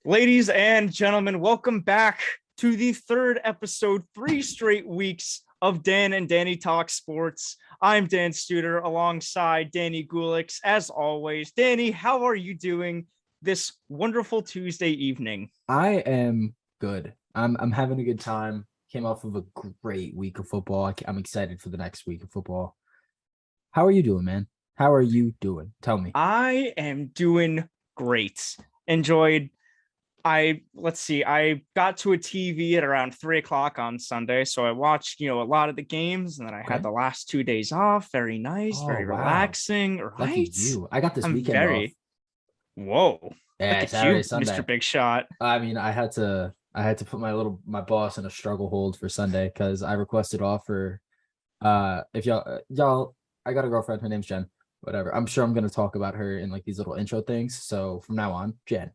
Ladies and gentlemen, welcome back to the third episode, 3 straight weeks of Dan and Danny Talk Sports. I'm Dan Studer alongside Danny Gulix. As always, Danny, how are you doing this wonderful Tuesday evening? I am good. I'm having a good time. Came off of a great week of football. I'm excited for the next week of football. How are you doing, man? How are you doing? Tell me. I am doing great. I got to a TV at around 3 o'clock on Sunday. So I watched, a lot of the games, and then I had the last 2 days off. Very nice, very wow. relaxing, right? Lucky you. I got this weekend off. Whoa. Yeah, Saturday, Sunday. Mr. Big Shot. I mean, I had to put my boss in a struggle hold for Sunday because I requested off for if y'all I got a girlfriend, her name's Jen. Whatever. I'm sure I'm gonna talk about her in like these little intro things. So from now on, Jen.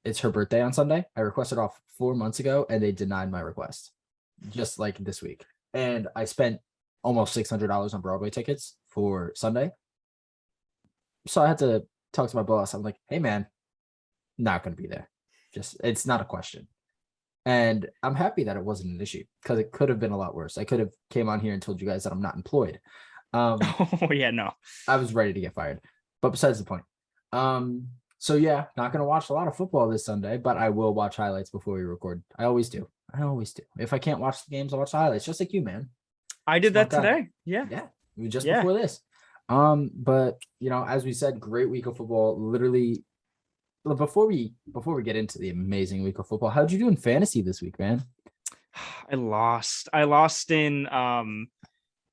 It's her birthday on Sunday. I requested off 4 months ago and they denied my request just like this week. And I spent almost $600 on Broadway tickets for Sunday. So I had to talk to my boss. I'm like, hey man, not going to be there. It's not a question. And I'm happy that it wasn't an issue because it could have been a lot worse. I could have came on here and told you guys that I'm not employed. Oh yeah, no. I was ready to get fired. But besides the point. So yeah, not gonna watch a lot of football this Sunday, but I will watch highlights before we record. I always do. If I can't watch the games, I'll watch the highlights, just like you, man. I did that today. Yeah. Before this. But as we said, great week of football. Literally, before we get into the amazing week of football, how'd you do in fantasy this week, man? I lost in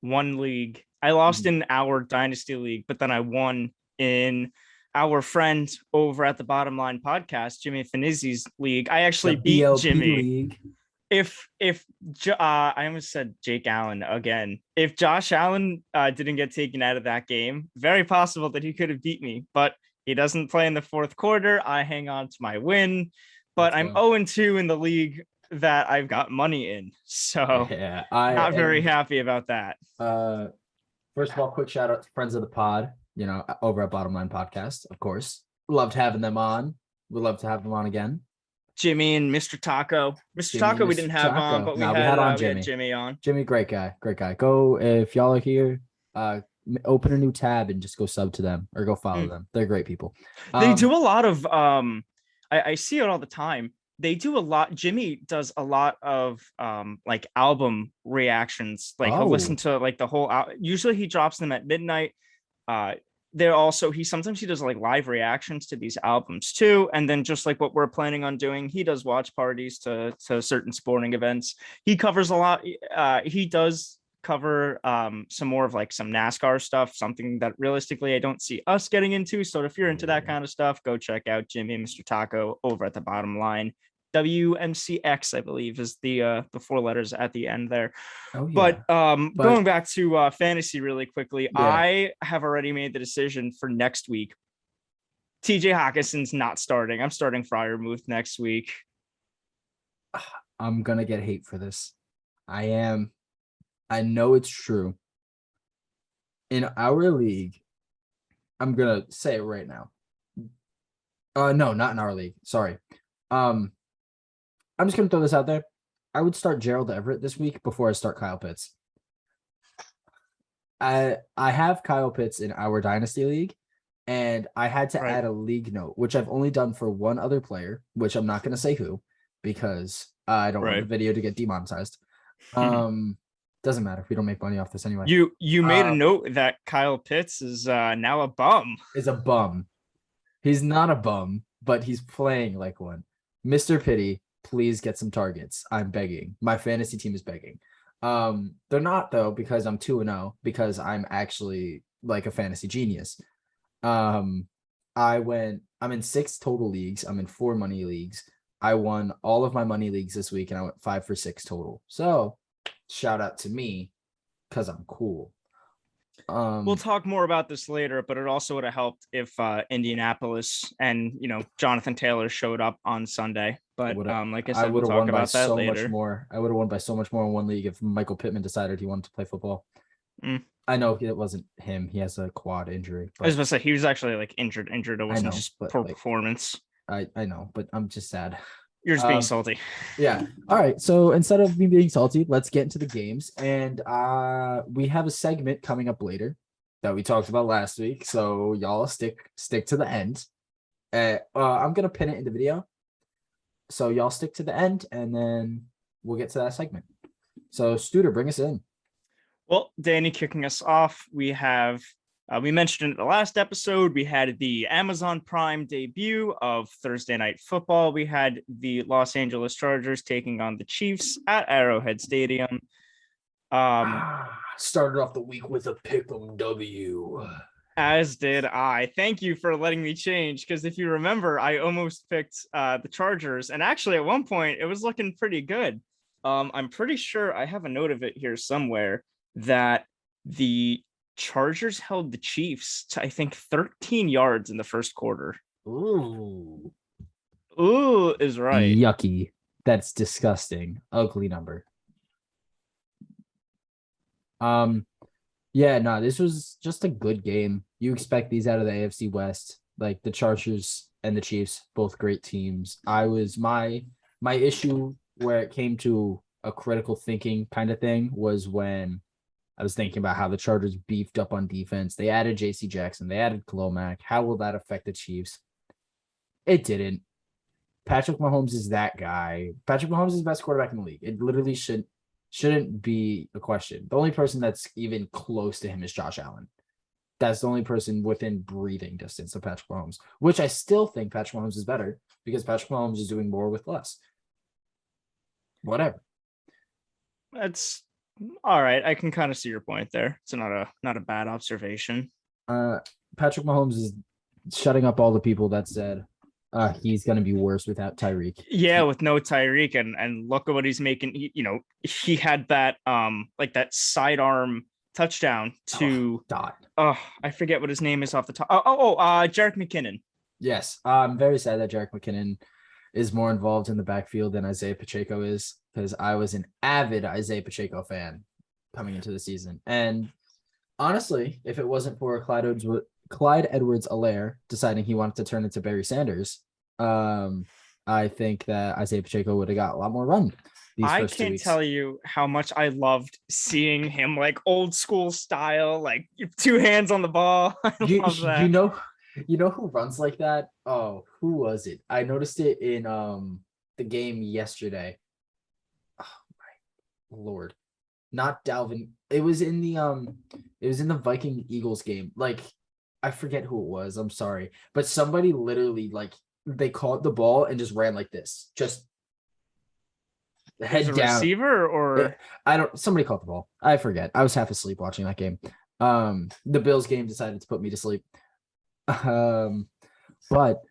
one league. I lost in our dynasty league, but then I won in our friend over at the Bottom Line podcast, Jimmy Finizzi's league. I actually beat BLP Jimmy. League. If I almost said Jake Allen again. If Josh Allen didn't get taken out of that game, very possible that he could have beat me, but he doesn't play in the fourth quarter. I hang on to my win, but I'm 0-2 in the league that I've got money in. So yeah, not very happy about that. First of all, quick shout out to friends of the pod, over at Bottom Line Podcast, of course. Loved having them on. We'd love to have them on again. Jimmy and Mr. Taco. Mr. Taco we didn't have on, but we had Jimmy on. Jimmy, great guy. Go, if y'all are here, open a new tab and just go sub to them or go follow them. They're great people. They do a lot of, I see it all the time. They do a lot. Jimmy does a lot of like album reactions. Like he'll listen to like the whole usually he drops them at midnight. Sometimes he does like live reactions to these albums too. And then just like what we're planning on doing, he does watch parties to certain sporting events. He covers a lot. He does cover some more of like some NASCAR stuff, something that realistically I don't see us getting into. So if you're into that kind of stuff, go check out Jimmy and Mr. Taco over at the Bottom Line. WMCX, I believe, is the 4 letters at the end there. But going back to fantasy really quickly, I have already made the decision for next week. TJ Hawkinson's not starting. I'm starting Freiermuth next week. I'm gonna get hate for this. I am. I know it's true. In our league, I'm gonna say it right now. No, not in our league. Sorry. I'm just going to throw this out there. I would start Gerald Everett this week before I start Kyle Pitts. I have Kyle Pitts in our Dynasty League, and I had to add a league note, which I've only done for one other player, which I'm not going to say who, because I don't want the video to get demonetized. Doesn't matter. We don't make money off this anyway. You made a note that Kyle Pitts is now a bum. Is a bum. He's not a bum, but he's playing like one. Mr. Pity, please get some targets. I'm begging. My fantasy team is begging. They're not though, because I'm 2-0, because I'm actually like a fantasy genius. I'm in 6 total leagues. I'm in 4 money leagues. I won all of my money leagues this week, and I went 5 for 6 total. So shout out to me, because I'm cool. We'll talk more about this later, but it also would have helped if Indianapolis and Jonathan Taylor showed up on Sunday. But like I said, we'll talk about that later. I would have won by so much more in one league if Michael Pittman decided he wanted to play football. I know it wasn't him. He has a quad injury. I was going to say he was actually like injured. It wasn't just poor performance. I know, but I'm just sad. You're just being Um, salty. Yeah. All right. So instead of me being salty, let's get into the games. And we have a segment coming up later that we talked about last week. So y'all stick to the end. I'm gonna pin it in the video. So y'all stick to the end, and then we'll get to that segment. So Studer, bring us in. Well, Danny, kicking us off, we have, we mentioned in the last episode, we had the Amazon Prime debut of Thursday Night Football. We had the Los Angeles Chargers taking on the Chiefs at Arrowhead Stadium. Started off the week with a pick'em W. As did I. Thank you for letting me change, because if you remember, I almost picked the Chargers, and actually at one point it was looking pretty good. I'm pretty sure I have a note of it here somewhere that the Chargers held the Chiefs to, I think, 13 yards in the first quarter. Ooh. Ooh is right. Yucky. That's disgusting. Ugly number. Yeah, no, this was just a good game. You expect these out of the AFC West, like the Chargers and the Chiefs, both great teams. My issue where it came to a critical thinking kind of thing was when I was thinking about how the Chargers beefed up on defense. They added JC Jackson, they added Khalil Mack. How will that affect the Chiefs? It didn't. Patrick Mahomes is that guy. Patrick Mahomes is the best quarterback in the league. It literally shouldn't be a question. The only person that's even close to him is Josh Allen. That's the only person within breathing distance of Patrick Mahomes, which I still think Patrick Mahomes is better because Patrick Mahomes is doing more with less. Whatever. That's all right. I can kind of see your point there. It's not a bad observation. Patrick Mahomes is shutting up all the people that said he's going to be worse without Tyreek. Yeah, with no Tyreek, and look at what he's making. He had that like that sidearm touchdown to I forget what his name is off the top. Jerick McKinnon. Yes, I'm very sad that Jerick McKinnon is more involved in the backfield than Isaiah Pacheco is, because I was an avid Isaiah Pacheco fan coming into the season. And honestly, if it wasn't for Clyde Edwards-Helaire deciding he wanted to turn into Barry Sanders, I think that Isaiah Pacheco would have got a lot more run. I can't tell you how much I loved seeing him like old school style, like two hands on the ball. I love that. You know who runs like that? Oh, who was it? I noticed it in the game yesterday. Oh my Lord. Not Dalvin. It was in the Viking Eagles game. Like, I forget who it was. I'm sorry. But somebody literally, like, they caught the ball and just ran like this. Just head down. Receiver or somebody caught the ball. I forget. I was half asleep watching that game. The Bills game decided to put me to sleep. But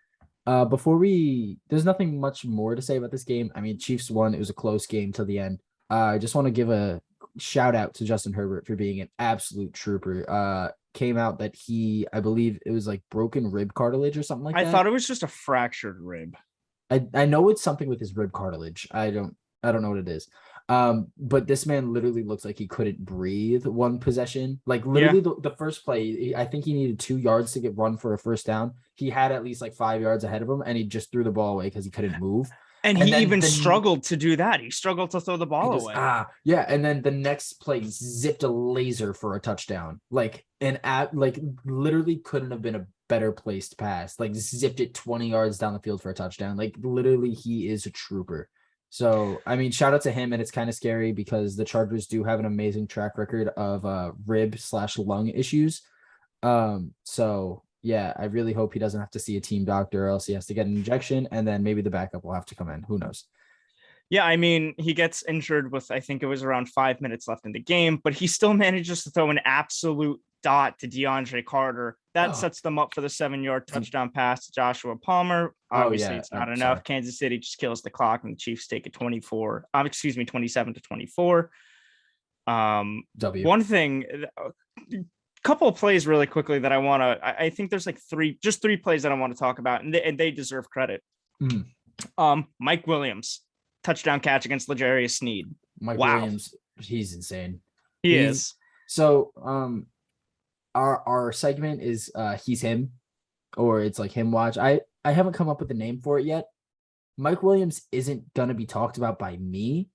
there's nothing much more to say about this game. I mean, Chiefs won. It was a close game till the end. I just want to give a shout out to Justin Herbert for being an absolute trooper. Came out that I believe it was like broken rib cartilage or something like that. I thought it was just a fractured rib. I know it's something with his rib cartilage. I don't know what it is. But this man literally looks like he couldn't breathe one possession. Like literally the first play, I think he needed 2 yards to get run for a first down. He had at least like 5 yards ahead of him, and he just threw the ball away because he couldn't move. And he even struggled to do that. He struggled to throw the ball away. Yeah. And then the next play zipped a laser for a touchdown. Like literally couldn't have been a better placed pass. Like zipped it 20 yards down the field for a touchdown. Like literally he is a trooper. So, I mean, shout out to him. And it's kind of scary because the Chargers do have an amazing track record of rib/lung issues. So yeah, I really hope he doesn't have to see a team doctor, or else he has to get an injection, and then maybe the backup will have to come in. Who knows? Yeah, I mean, he gets injured with, I think it was around 5 minutes left in the game, but he still manages to throw an absolute dot to DeAndre Carter. That sets them up for the 7-yard touchdown pass to Joshua Palmer. Obviously, it's not enough. Sorry. Kansas City just kills the clock, and the Chiefs take it 27-24. One thing, couple of plays really quickly that I think there's like three plays that I want to talk about, and they deserve credit. Mike Williams, touchdown catch against L'Jarius Sneed. Mike Williams, he's insane. He is. So our segment is he's him, or it's like him watch. I I haven't come up with a name for it yet. Mike Williams isn't gonna be talked about by me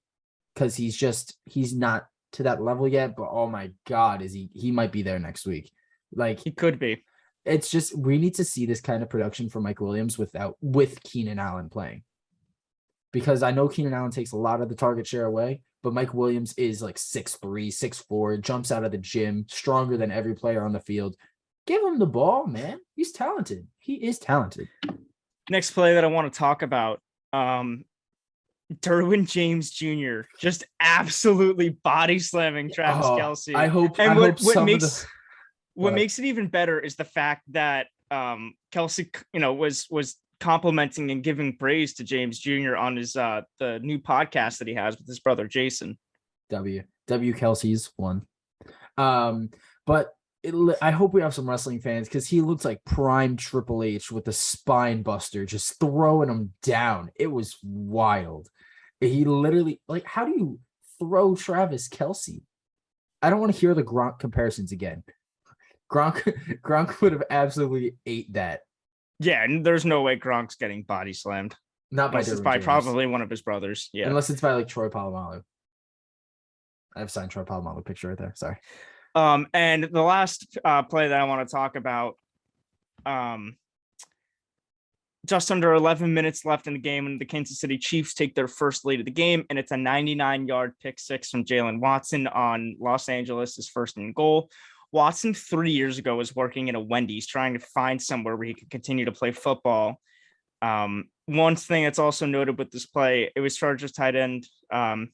because he's not to that level yet. But oh my God, is he might be there next week. Like He could be. it's just we need to see this kind of production from Mike Williams with Keenan Allen playing. Because I know Keenan Allen takes a lot of the target share away, but Mike Williams is like 6'3", 6'4", jumps out of the gym, stronger than every player on the field. Give him the ball, man. He's talented. He is talented. Next play that I want to talk about, Derwin James Jr. just absolutely body slamming Travis Kelce. I hope. And what what makes it even better is the fact that Kelce, was complimenting and giving praise to James Jr. on his the new podcast that he has with his brother Jason. W Kelsey's one. But I hope we have some wrestling fans because he looks like prime Triple H with the spine buster, just throwing him down. It was wild. He literally, like, how do you throw Travis Kelce? I don't want to hear the Gronk comparisons again. Gronk would have absolutely ate that. Yeah, and there's no way Gronk's getting body slammed. Not by Unless it's by probably one of his brothers. Yeah. Unless it's by like Troy Polamalu. I have signed Troy Polamalu picture right there. Sorry. And the last play that I want to talk about, just under 11 minutes left in the game, and the Kansas City Chiefs take their first lead of the game, and it's a 99-yard pick six from Jalen Watson on Los Angeles' first and goal. Watson 3 years ago was working in a Wendy's trying to find somewhere where he could continue to play football. One thing that's also noted with this play, it was Chargers tight end. It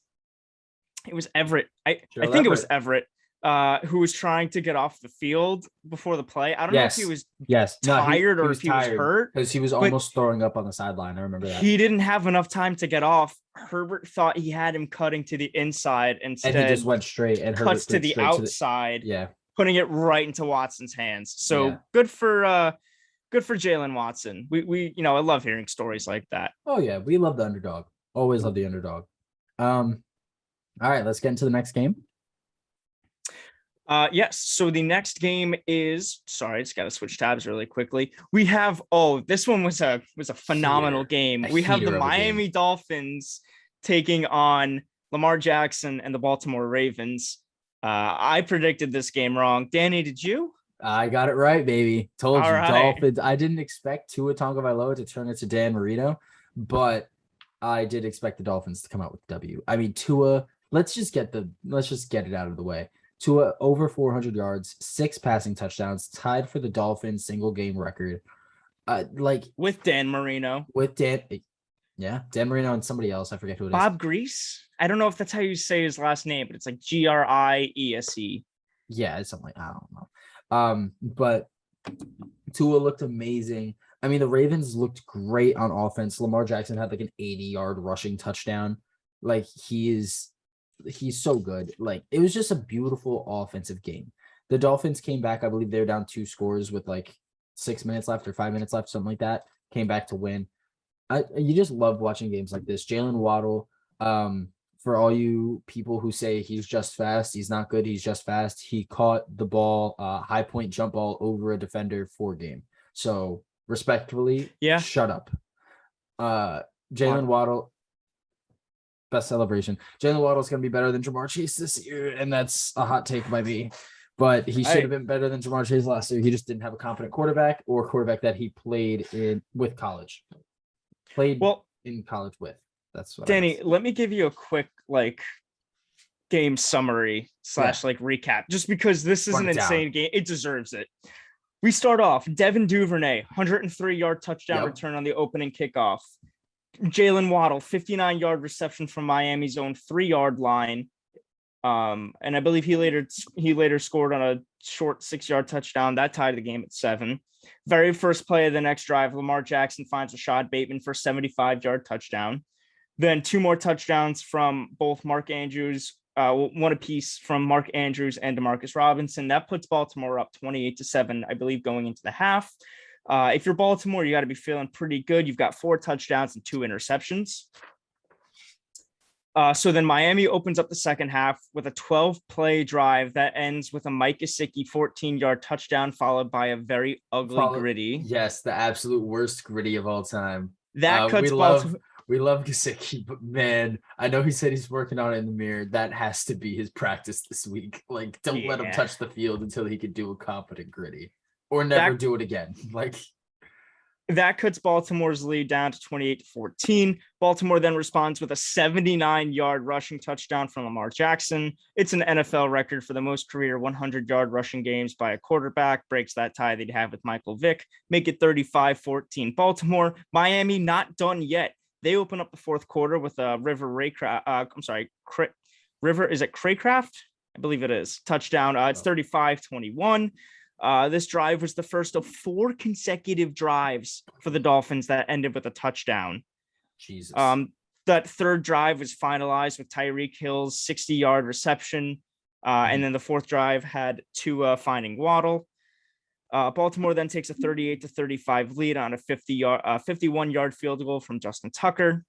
was Everett. I think it was Everett who was trying to get off the field before the play. I don't know if he was tired or if he was hurt. Because he was almost throwing up on the sideline. I remember that. He didn't have enough time to get off. Herbert thought he had him cutting to the inside instead. And he just went straight and cuts to the outside. Putting it right into Watson's hands. So good for Jalen Watson. We I love hearing stories like that. Oh yeah, we love the underdog. Always love the underdog. All right, let's get into the next game. Yes. So the next game is, sorry, I just got to switch tabs really quickly. We have, this one was a phenomenal game. We have the Miami Dolphins taking on Lamar Jackson and the Baltimore Ravens. I predicted this game wrong. Danny, did you? I got it right, baby. Told you, right. Dolphins. I didn't expect Tua Tagovailoa to turn into Dan Marino, but I did expect the Dolphins to come out with W. I mean, Tua, let's just get it out of the way. Tua over 400 yards, 6 passing touchdowns, tied for the Dolphins single game record. With Dan Marino. Dan Marino and somebody else. I forget who it is. Bob Grease. I don't know if that's how you say his last name, but it's like Griese. Yeah, it's something like, I don't know. But Tua looked amazing. I mean, the Ravens looked great on offense. Lamar Jackson had like an 80-yard rushing touchdown. Like he's so good. Like it was just a beautiful offensive game. The Dolphins came back. I believe they were down 2 scores with like 6 minutes left or 5 minutes left, something like that. Came back to win. You just love watching games like this. Jalen Waddle, for all you people who say he's just fast, he's not good. He's just fast. He caught the ball, high point jump ball over a defender 4 game. So respectfully, shut up. Jalen Waddle, best celebration. Jalen Waddle is going to be better than Ja'Marr Chase this year, and that's a hot take by me. But he should have been better than Ja'Marr Chase last year. He just didn't have a competent quarterback or quarterback that he played with college. In college with. That's what Danny, let me give you a quick game summary / recap, just because this is an insane game. It deserves it. We start off Devin Duvernay, 103-yard touchdown return on the opening kickoff. Jalen Waddle, 59-yard reception from Miami's own 3-yard line. And I believe he later scored on a short 6-yard touchdown that tied the game at 7. Very first play of the next drive, Lamar Jackson finds Rashad Bateman for a 75-yard touchdown. Then 2 more touchdowns from both Mark Andrews, one apiece from Mark Andrews and Demarcus Robinson. That puts Baltimore up 28-7, I believe, going into the half. If you're Baltimore, you got to be feeling pretty good. You've got 4 touchdowns and 2 interceptions. So then Miami opens up the second half with a 12-play drive that ends with a Mike Gesicki 14-yard touchdown, followed by a very ugly gritty. Yes, the absolute worst gritty of all time. That We cuts love Baltimore. Gesicki, but man, I know he said he's working on it in the mirror. That has to be his practice this week. Like, don't let him Yeah. touch the field until he can do a competent gritty, or never do it again. Like, that cuts Baltimore's lead down to 28-14. Baltimore then responds with a 79-yard rushing touchdown from Lamar Jackson. It's an NFL record for the most career 100-yard rushing games by a quarterback, breaks that tie they'd have with Michael Vick, make it 35-14 Baltimore. Miami not done yet. They open up the fourth quarter with a River, is it Craycraft? I believe it is. Touchdown. It's 35-21. This drive was the first of 4 consecutive drives for the Dolphins that ended with a touchdown. Jesus. That third drive was finalized with Tyreek Hill's 60-yard reception. And then the fourth drive had Tua finding Waddle. Baltimore then takes a 38-35 lead on a 51-yard field goal from Justin Tucker.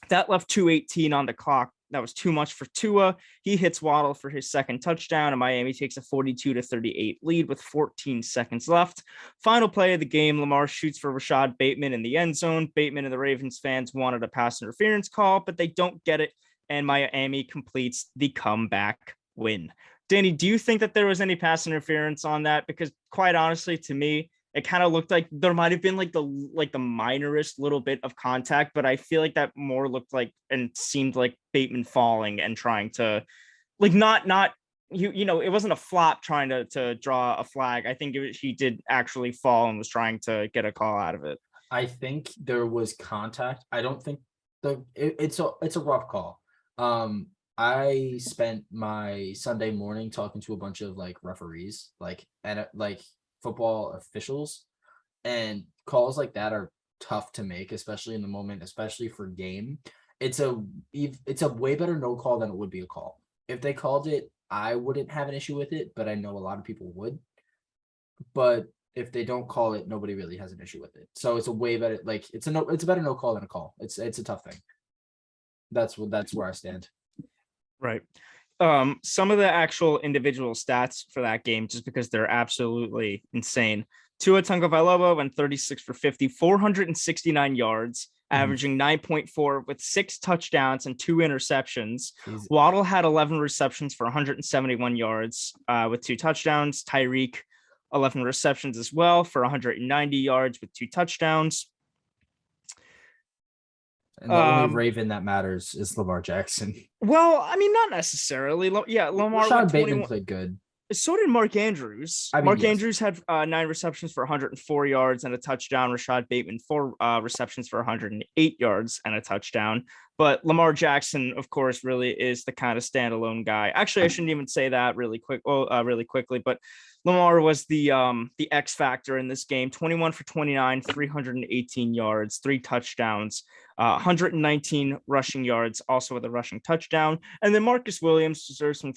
That left 2:18 on the clock. That was too much for Tua. He hits Waddle for his second touchdown, and Miami takes a 42-38 lead with 14 seconds left. Final play of the game, Lamar shoots for Rashad Bateman in the end zone. Bateman and the Ravens fans wanted a pass interference call, but they don't get it, and Miami completes the comeback win. Danny, do you think that there was any pass interference on that? Because quite honestly, to me, it kind of looked like there might have been like the minorest little bit of contact, but I feel like that more looked like and seemed like Bateman falling and trying to not it wasn't a flop trying to draw a flag. I think he did actually fall and was trying to get a call out of it. I think there was contact. I don't think it's a rough call. I spent my Sunday morning talking to a bunch of like referees, and football officials, and calls like that are tough to make, especially in the moment, especially for game. It's a way better no call than it would be a call. If they called it, I wouldn't have an issue with it, but I know a lot of people would. But if they don't call it, nobody really has an issue with it. So it's a way better, it's a better no call than a call. It's a tough thing. That's where I stand. Right. Some of the actual individual stats for that game, just because they're absolutely insane. Tua Tagovailoa went 36 for 50, 469 yards, averaging 9.4 with 6 touchdowns and 2 interceptions. Jeez. Waddle had 11 receptions for 171 yards with 2 touchdowns. Tyreek, 11 receptions as well for 190 yards with 2 touchdowns. And the only Raven that matters is Lamar Jackson. Well, I mean, not necessarily. Lamar Rashad Bateman played good. So did Mark Andrews. Mark Andrews had 9 receptions for 104 yards and a touchdown. Rashad Bateman 4 receptions for 108 yards and a touchdown. But Lamar Jackson, of course, really is the kind of standalone guy. Actually, I shouldn't even say that really quickly, but Lamar was the X factor in this game. 21 for 29, 318 yards, 3 touchdowns, 119 rushing yards, also with a rushing touchdown. And then Marcus Williams deserves some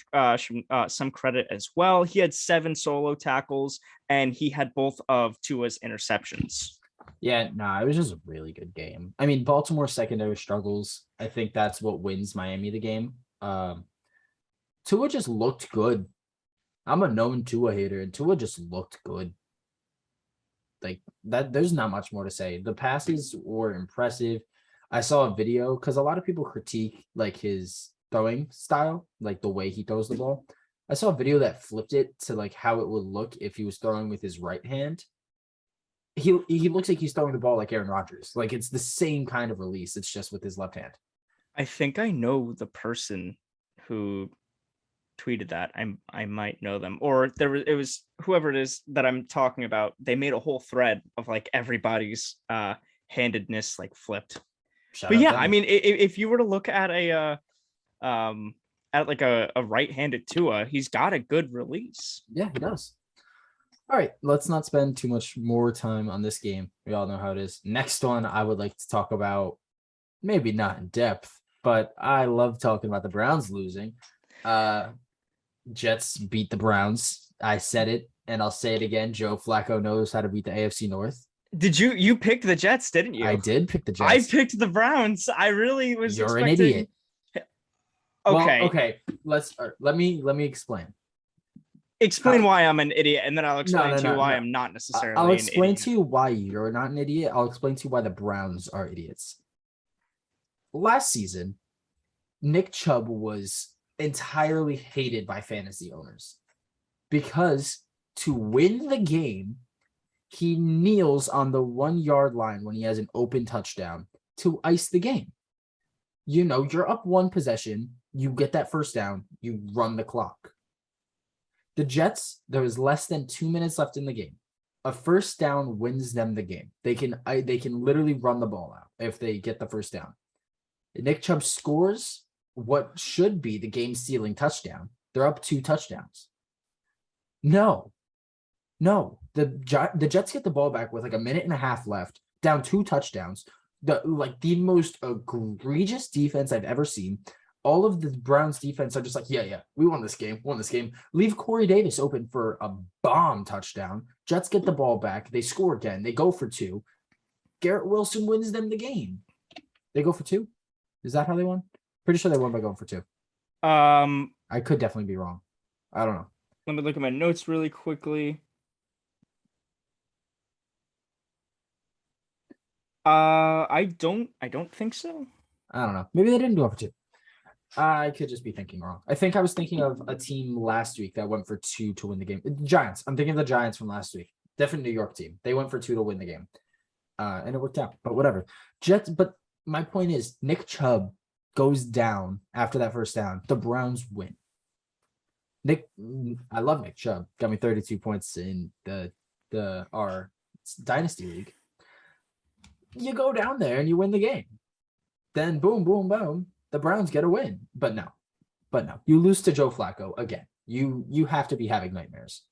credit as well. He had 7 solo tackles, and he had both of Tua's interceptions. Yeah, it was just a really good game. I mean, Baltimore's secondary struggles. I think that's what wins Miami the game. Tua just looked good. I'm a known Tua hater, and Tua just looked good. Like that, there's not much more to say. The passes were impressive. I saw a video because a lot of people critique like his throwing style, like the way he throws the ball. I saw a video that flipped it to like how it would look if he was throwing with his right hand. He looks like he's throwing the ball like Aaron Rodgers. Like it's the same kind of release. It's just with his left hand. I think I know the person who tweeted that. I might know them, or it was whoever it is that I'm talking about. They made a whole thread of like everybody's handedness like flipped. But yeah, I mean, if you were to look at a right-handed Tua, he's got a good release. Yeah, he does. All right, let's not spend too much more time on this game. We all know how it is. Next one, I would like to talk about, maybe not in depth, but I love talking about the Browns losing. Jets beat the Browns. I said it, and I'll say it again. Joe Flacco knows how to beat the AFC North. Did you picked the Jets, didn't you? I did pick the Jets. I picked the Browns. I really was. You're an idiot. Okay. Well, okay. Let me explain. Explain why I'm an idiot, and then I'll No, explain no, to you no, why no. I'm not I'll necessarily an explain idiot. to you why you're not an idiot. I'll explain to you why the Browns are idiots. Last season, Nick Chubb was entirely hated by fantasy owners because to win the game, he kneels on the 1 yard line when he has an open touchdown to ice the game. You know, you're up one possession, you get that first down, you run the clock. The Jets, there was less than 2 minutes left in the game. A first down wins them the game. They can literally run the ball out if they get the first down. Nick Chubb scores what should be the game-sealing touchdown. They're up 2 touchdowns. No. The Jets get the ball back with like a minute and a half left, down 2 touchdowns. The most egregious defense I've ever seen. All of the Browns defense are just like, yeah, we won this game. Leave Corey Davis open for a bomb touchdown. Jets get the ball back. They score again. They go for 2. Garrett Wilson wins them the game. They go for 2. Is that how they won? Pretty sure they won by going for 2. I could definitely be wrong. I don't know. Let me look at my notes really quickly. I don't think so. I don't know. Maybe they didn't go for 2. I could just be thinking wrong. I think I was thinking of a team last week that went for 2 to win the game. Giants. I'm thinking of the Giants from last week. Different New York team. They went for 2 to win the game. And it worked out. But whatever. Jets. But my point is, Nick Chubb goes down after that first down. The Browns win. I love Nick Chubb. Got me 32 points in our Dynasty League. You go down there and you win the game. Then boom, boom, boom. The Browns get a win. But no. You lose to Joe Flacco again. You have to be having nightmares.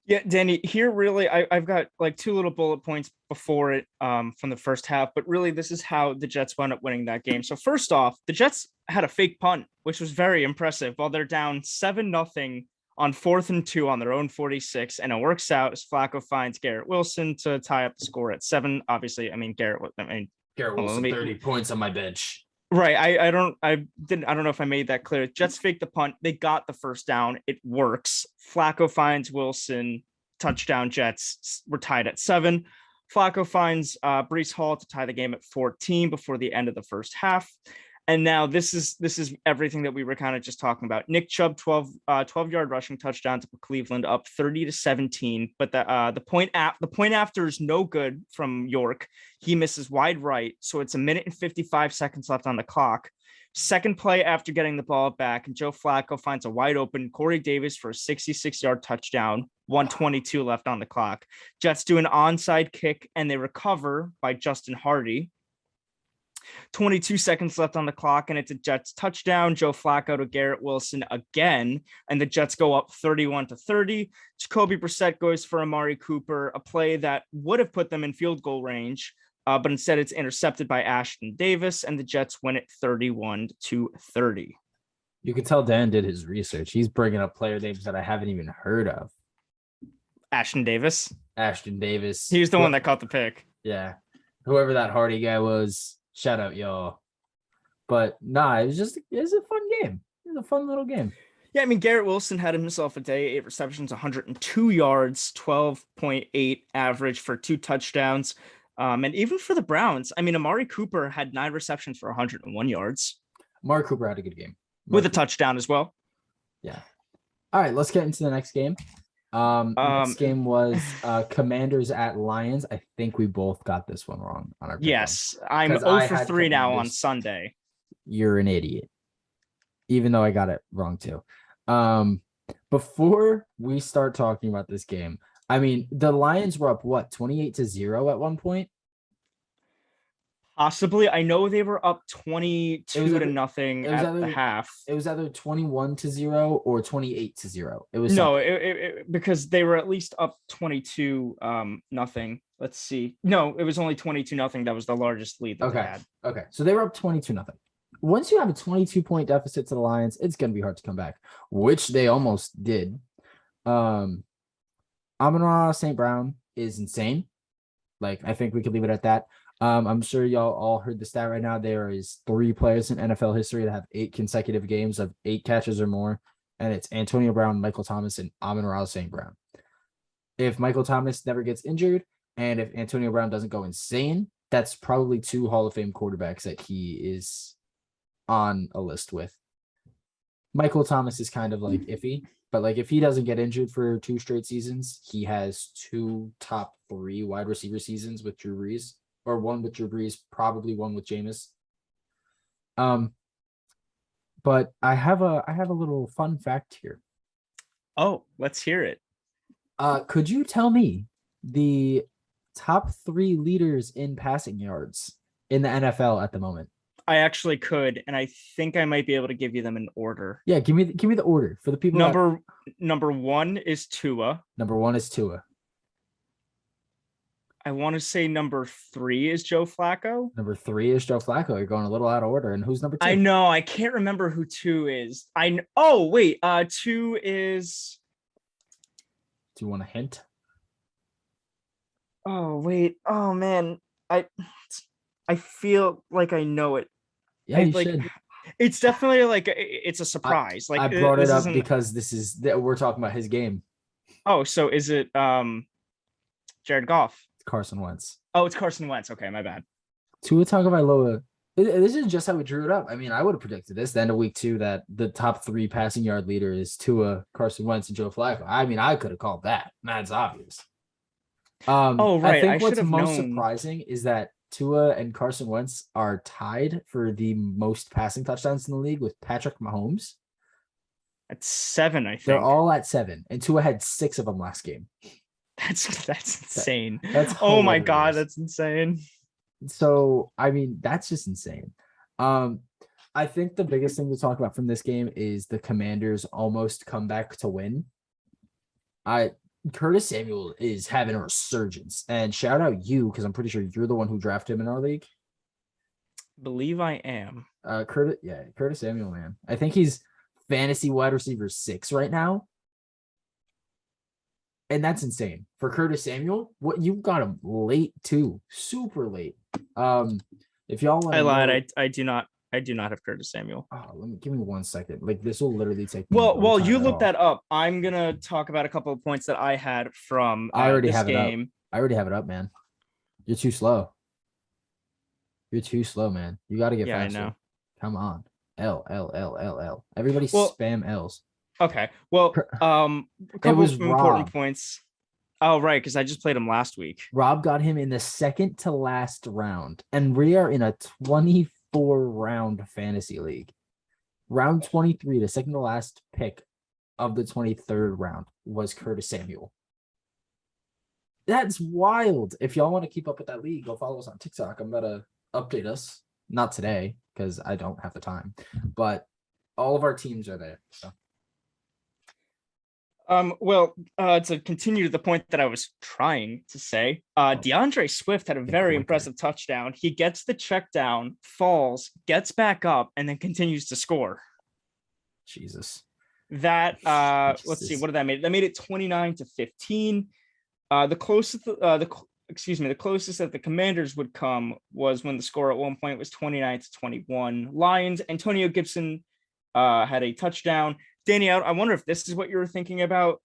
Yeah, Danny, here really I've got like 2 little bullet points before it from the first half, but really this is how the Jets wound up winning that game. So first off, the Jets had a fake punt, which was very impressive while they're down 7-0 on 4th and 2 on their own 46, and it works out as Flacco finds Garrett Wilson to tie up the score at 7. Obviously, Garrett Wilson, 30 points on my bench. Right. I don't know if I made that clear. Jets fake the punt. They got the first down. It works. Flacco finds Wilson, touchdown. Jets were tied at 7. Flacco finds Breece Hall to tie the game at 14 before the end of the first half. And now this is everything that we were kind of just talking about. Nick Chubb, 12-yard rushing touchdown to put Cleveland up 30-17. But the point after is no good from York. He misses wide right, so it's 1:55 left on the clock. Second play after getting the ball back, and Joe Flacco finds a wide open Corey Davis for a 66-yard touchdown. 1:22 left on the clock. Jets do an onside kick, and they recover by Justin Hardy. 22 seconds left on the clock, and it's a Jets touchdown. Joe Flacco to Garrett Wilson again, and the Jets go up 31-30. Jacoby Brissett goes for Amari Cooper, a play that would have put them in field goal range, but instead it's intercepted by Ashton Davis, and the Jets win it 31-30. You could tell Dan did his research. He's bringing up player names that I haven't even heard of. Ashton Davis. He's the one that caught the pick. Yeah. Whoever that Hardy guy was. Shout out, y'all. But nah, it was a fun game. It was a fun little game. Yeah, Garrett Wilson had himself a day, 8 receptions, 102 yards, 12.8 average for 2 touchdowns. And even for the Browns, Amari Cooper had 9 receptions for 101 yards. Amari Cooper had a good game. With a touchdown as well. Yeah. All right, let's get into the next game. Next game was Commanders at Lions. I think we both got this one wrong on our pick. Yes, I'm 0 for 3 now on Sunday. You're an idiot. Even though I got it wrong too. Before we start talking about this game, the Lions were up 28-0 at one point. Possibly. I know they were up 22-0 at the half. It was either 21-0 or 28-0. It was because they were at least up 22 nothing. Let's see. No, it was only 22-0. That was the largest lead that they had. Okay. So they were up 22-0. Once you have a 22-point deficit to the Lions, it's going to be hard to come back, which they almost did. Amon-Ra St. Brown is insane. I think we could leave it at that. I'm sure y'all all heard the stat right now. There is 3 players in NFL history that have 8 consecutive games of 8 catches or more, and it's Antonio Brown, Michael Thomas, and Amon-Ra St. Brown. If Michael Thomas never gets injured, and if Antonio Brown doesn't go insane, that's probably 2 Hall of Fame quarterbacks that he is on a list with. Michael Thomas is kind of like iffy, but like if he doesn't get injured for 2 straight seasons, he has 2 top 3 wide receiver seasons with Drew Brees, or 1 with Drew Brees, probably 1 with Jameis. But I have a little fun fact here. Oh, let's hear it. Could you tell me the top 3 leaders in passing yards in the NFL at the moment? I actually could, and I think I might be able to give you them in order. Yeah, give me the order for the people. Number 1 is Tua. Number 1 is Tua. I want to say number 3 is Joe Flacco. Number 3 is Joe Flacco. You're going a little out of order. And who's number 2? I know. I can't remember who 2 is. Oh, wait. 2 is. Do you want a hint? Oh, wait. Oh, man. I feel like I know it. Yeah, you should. It's definitely like it's a surprise. I brought it up because we're talking about his game. Oh, so is it Jared Goff? Carson Wentz. Oh, it's Carson Wentz. Okay, my bad. Tua Tagovailoa. This is just how we drew it up. I mean, I would have predicted this the end of week 2 that the top 3 passing yard leader is Tua, Carson Wentz, and Joe Flacco. I mean, I could have called that. That's obvious. Oh, right. I think what's most surprising is that Tua and Carson Wentz are tied for the most passing touchdowns in the league with Patrick Mahomes. At 7, I think. They're all at 7, and Tua had 6 of them last game. That's insane. That's oh my God, that's insane. So, I mean, that's just insane. I think the biggest thing to talk about from this game is the Commanders almost come back to win. Curtis Samuel is having a resurgence, and shout out you because I'm pretty sure you're the one who drafted him in our league. Believe I am. Curtis Samuel, man. I think he's fantasy wide receiver 6 right now, and that's insane for Curtis Samuel. What you got him late too, super late. If y'all want, I lied. I do not have Curtis Samuel. Oh, give me 1 second. Like this will literally take. Well, you look that up. I'm gonna talk about a couple of points that I had from I already this have game. It up. I already have it up, man. You're too slow. You're too slow, man. You got to get faster. I know. Come on. L. Everybody spam L's. Okay. Well, a couple of important points. Oh, right, because I just played him last week. Rob got him in the second to last round, and we are in a 24-round fantasy league. Round 23, the second to last pick of the 23rd round was Curtis Samuel. That's wild. If y'all want to keep up with that league, go follow us on TikTok. I'm about to update us. Not today, because I don't have the time, but all of our teams are there. So. To continue the point that I was trying to say, DeAndre Swift had a very impressive touchdown. He gets the check down, falls, gets back up, and then continues to score. Jesus. That let's see, what did that make? That made it 29-15. The closest that the Commanders would come was when the score at one point was 29-21. Lions, Antonio Gibson had a touchdown. Danny, I wonder if this is what you were thinking about.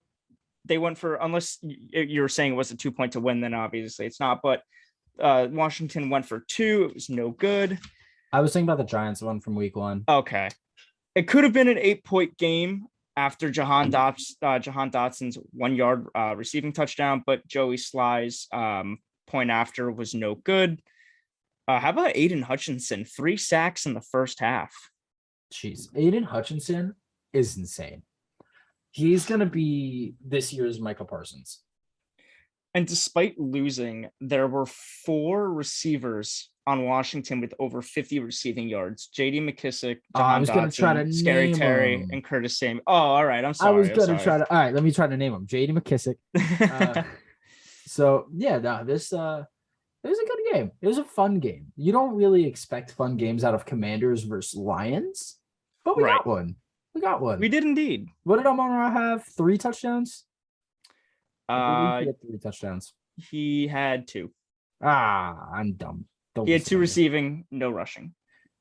They went for, unless you were saying it was a 2-point to win, then obviously it's not. But Washington went for 2. It was no good. I was thinking about the Giants one from week 1. Okay. It could have been an 8-point game after Jahan Dotson's 1-yard receiving touchdown, but Joey Sly's point after was no good. How about Aiden Hutchinson? 3 sacks in the first half. Jeez. Aiden Hutchinson is insane. He's going to be this year's Michael Parsons. And despite losing, there were 4 receivers on Washington with over 50 receiving yards. J.D. McKissick, Jahan Dotson, Scary Terry, and Curtis Samuel. Oh, all right. I'm sorry. I was going to try to. All right, let me try to name them. J.D. McKissick. So yeah, no, this it was a good game. It was a fun game. You don't really expect fun games out of Commanders versus Lions, but we got one. We did indeed. What did Amon-Ra have? 3 touchdowns? He had 3 touchdowns. He had 2. I'm dumb. Don't He had listen 2 to me. receiving, no rushing.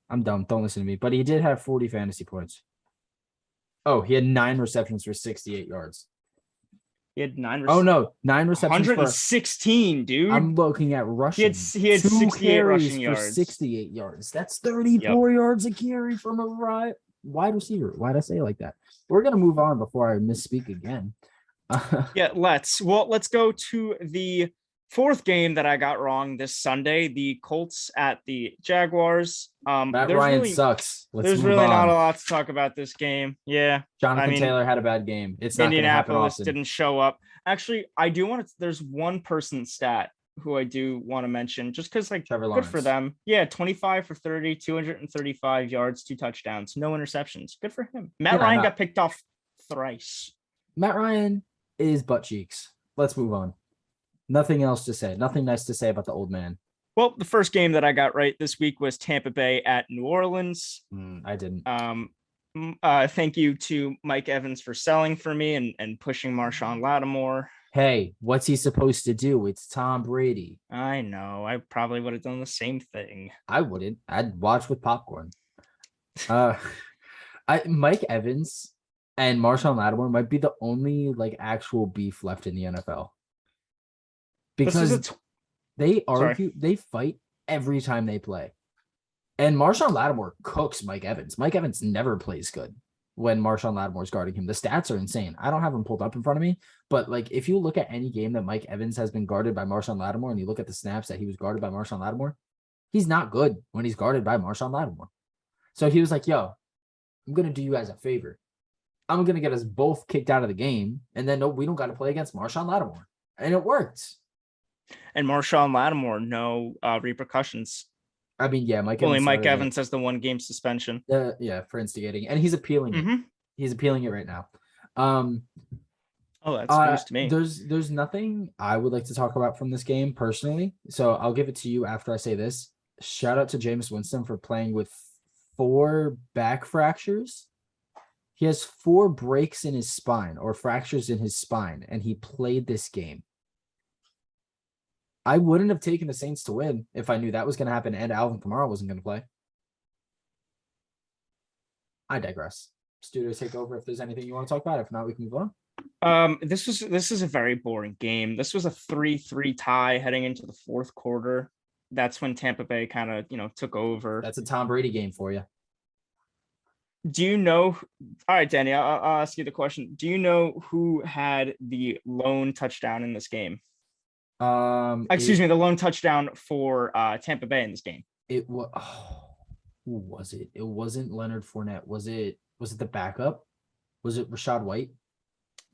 I'm dumb. Don't listen to me. But he did have 40 fantasy points. Oh, he had 9 receptions for 68 yards. He had 9 Oh no, 9 receptions for. 116, dude. I'm looking at rushing. He had 2 68 carries rushing for yards. 68 yards. That's 34 yards a carry from a wide receiver. Why'd I say it like that? We're gonna move on before I misspeak again. Yeah, let's go to the 4th game that I got wrong this Sunday. The Colts at the Jaguars. Matt There's Ryan really, sucks. Let's there's move really on. not a lot to talk about this game. Yeah, Jonathan I mean, Taylor had a bad game. It's not going to happen Indianapolis often. didn't show up. Actually, I do want to. There's one person stat who I do want to mention, just because like Trevor good Lawrence. for them. Yeah, 25 for 30, 235 yards, 2 touchdowns, no interceptions. Good for him. Matt Ryan got picked off thrice. Matt Ryan is butt cheeks. Let's move on. Nothing else to say. Nothing nice to say about the old man. Well, the first game that I got right this week was Tampa Bay at New Orleans. I didn't. Thank you to Mike Evans for selling for me and pushing Marshawn Lattimore. Hey, what's he supposed to do? It's Tom Brady. I know. I probably would have done the same thing. I wouldn't. I'd watch with popcorn. Mike Evans and Marshawn Lattimore might be the only like actual beef left in the NFL. Because they argue, they fight every time they play. And Marshawn Lattimore cooks Mike Evans. Mike Evans never plays good when Marshawn Lattimore's guarding him. The stats are insane. I don't have them pulled up in front of me, but like if you look at any game that Mike Evans has been guarded by Marshawn Lattimore and you look at the snaps that he was guarded by Marshawn Lattimore, he's not good when he's guarded by Marshawn Lattimore. So he was like, yo, I'm going to do you guys a favor. I'm going to get us both kicked out of the game, and then we don't got to play against Marshawn Lattimore. And it worked. And Marshawn Lattimore, no repercussions. I mean, yeah, Mike Evans has the 1-game suspension. Yeah, for instigating, and he's appealing it. He's appealing it right now. Oh, that's news to me. There's nothing I would like to talk about from this game personally, so I'll give it to you after I say this. Shout out to Jameis Winston for playing with 4 back fractures. He has 4 breaks in his spine or fractures in his spine, and he played this game. I wouldn't have taken the Saints to win if I knew that was going to happen and Alvin Kamara wasn't going to play. I digress. Studio, take over if there's anything you want to talk about. If not, we can move on. This is a very boring game. This was a 3-3 tie heading into the 4th quarter. That's when Tampa Bay kind of, took over. That's a Tom Brady game for you. Do you know? All right, Danny, I'll ask you the question. Do you know who had the lone touchdown in this game? The lone touchdown for Tampa Bay in this game. It was who was it? It wasn't Leonard Fournette. Was it the backup? Was it Rachaad White?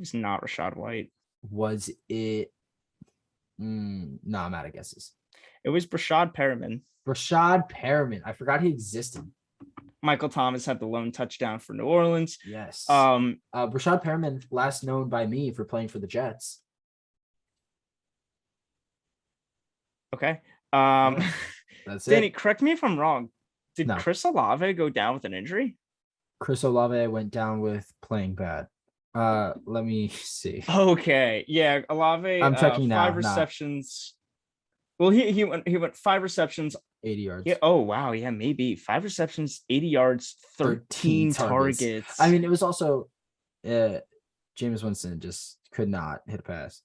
It's not Rachaad White. Was it no, I'm out of guesses. It was Brashad Perriman. Brashad Perriman. I forgot he existed. Michael Thomas had the lone touchdown for New Orleans. Yes. Brashad Perriman, last known by me for playing for the Jets. Okay. That's Danny, it. correct me if I'm wrong. Did No. Chris Olave go down with an injury? Chris Olave went down with playing bad. Let me see. Okay. Yeah, Olave. I'm checking now. 5 receptions. Well, he went 5 receptions, 80 yards. Yeah. Oh wow. Yeah, maybe 5 receptions, 80 yards, 13 targets. I mean, it was also Jameis Winston just could not hit a pass.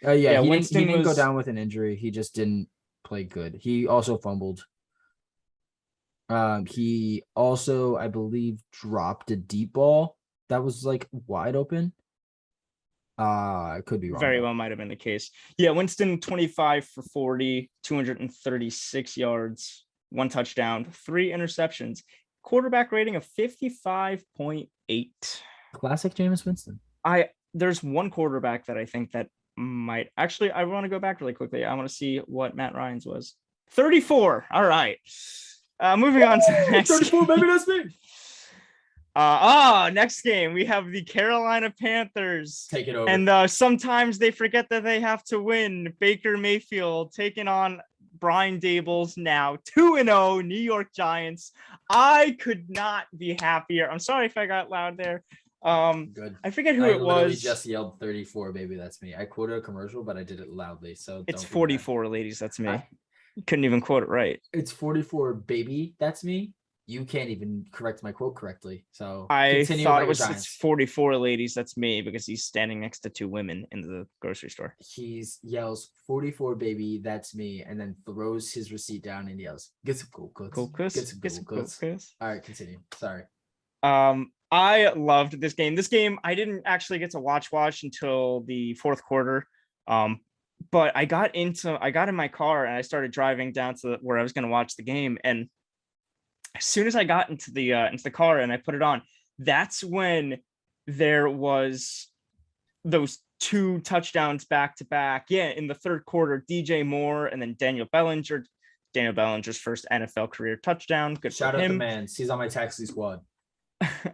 He didn't go down with an injury. He just didn't play good. He also fumbled. He also, I believe, dropped a deep ball that was like wide open. I could be wrong. Very well might have been the case. Yeah, Winston 25 for 40, 236 yards, 1 touchdown, 3 interceptions, quarterback rating of 55.8. Classic Jameis Winston. There's one quarterback that I think that might actually, I want to go back really quickly. I want to see what Matt Ryan's was. 34. All right. Moving on to the next 34, game. baby, that's me. Next game, we have the Carolina Panthers. Take it over. And sometimes they forget that they have to win. Baker Mayfield taking on Brian Daboll's now 2-0 New York Giants. I could not be happier. I'm sorry if I got loud there. Good. I forget who it was. Just yelled 34, baby. That's me. I quoted a commercial, but I did it loudly. So it's 44, ladies. That's me. Couldn't even quote it right. It's 44, baby. That's me. You can't even correct my quote correctly. So I continue thought about it your was it's Giants. 44 ladies. That's me because he's standing next to two women in the grocery store. He's yells 44, baby. That's me. And then throws his receipt down and yells, get some cool cuts. Cool Get Chris. some Get cool some cool cuts. Chris. All right, continue. Sorry. I loved this game. This game I didn't actually get to watch until the fourth quarter. But I got in my car and I started driving down to where I was going to watch the game. And as soon as I got into the car and I put it on, that's when there was those two touchdowns back to back. Yeah, in the third quarter, DJ Moore and then Daniel Bellinger. Daniel Bellinger's first NFL career touchdown. Good Shout for out the him. man. He's on my taxi squad.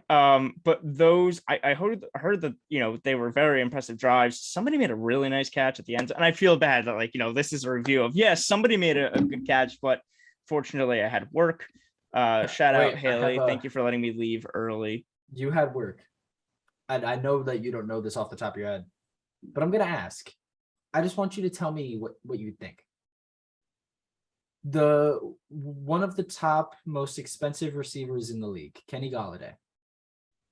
But those I heard that they were very impressive drives. Somebody made a really nice catch at the end, and I feel bad that this is a review of yes, somebody made a good catch, but fortunately I had work. Shout out Wait, I have Haley. Thank you for letting me leave early. You had work. And I know that you don't know this off the top of your head, but I'm gonna ask. I just want you to tell me what you think. The one of the top most expensive receivers in the league, Kenny Golladay.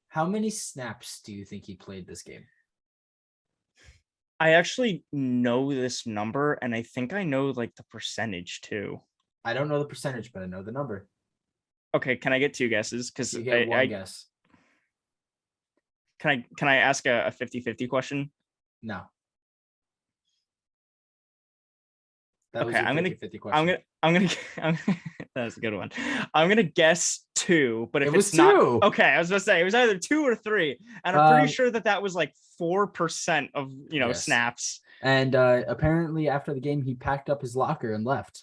How many snaps do you think he played this game? I actually know this number, and I think I know the percentage too. I don't know the percentage, but I know the number. Okay, can I get two guesses? Because you get one guess. Can I ask a 50-50 question? No. That okay, I'm gonna that's a good one. I'm gonna guess 2, but if it's not 2. Okay, I was gonna say it was either 2 or 3, and I'm pretty sure that was 4% of yes. snaps. And apparently after the game, he packed up his locker and left.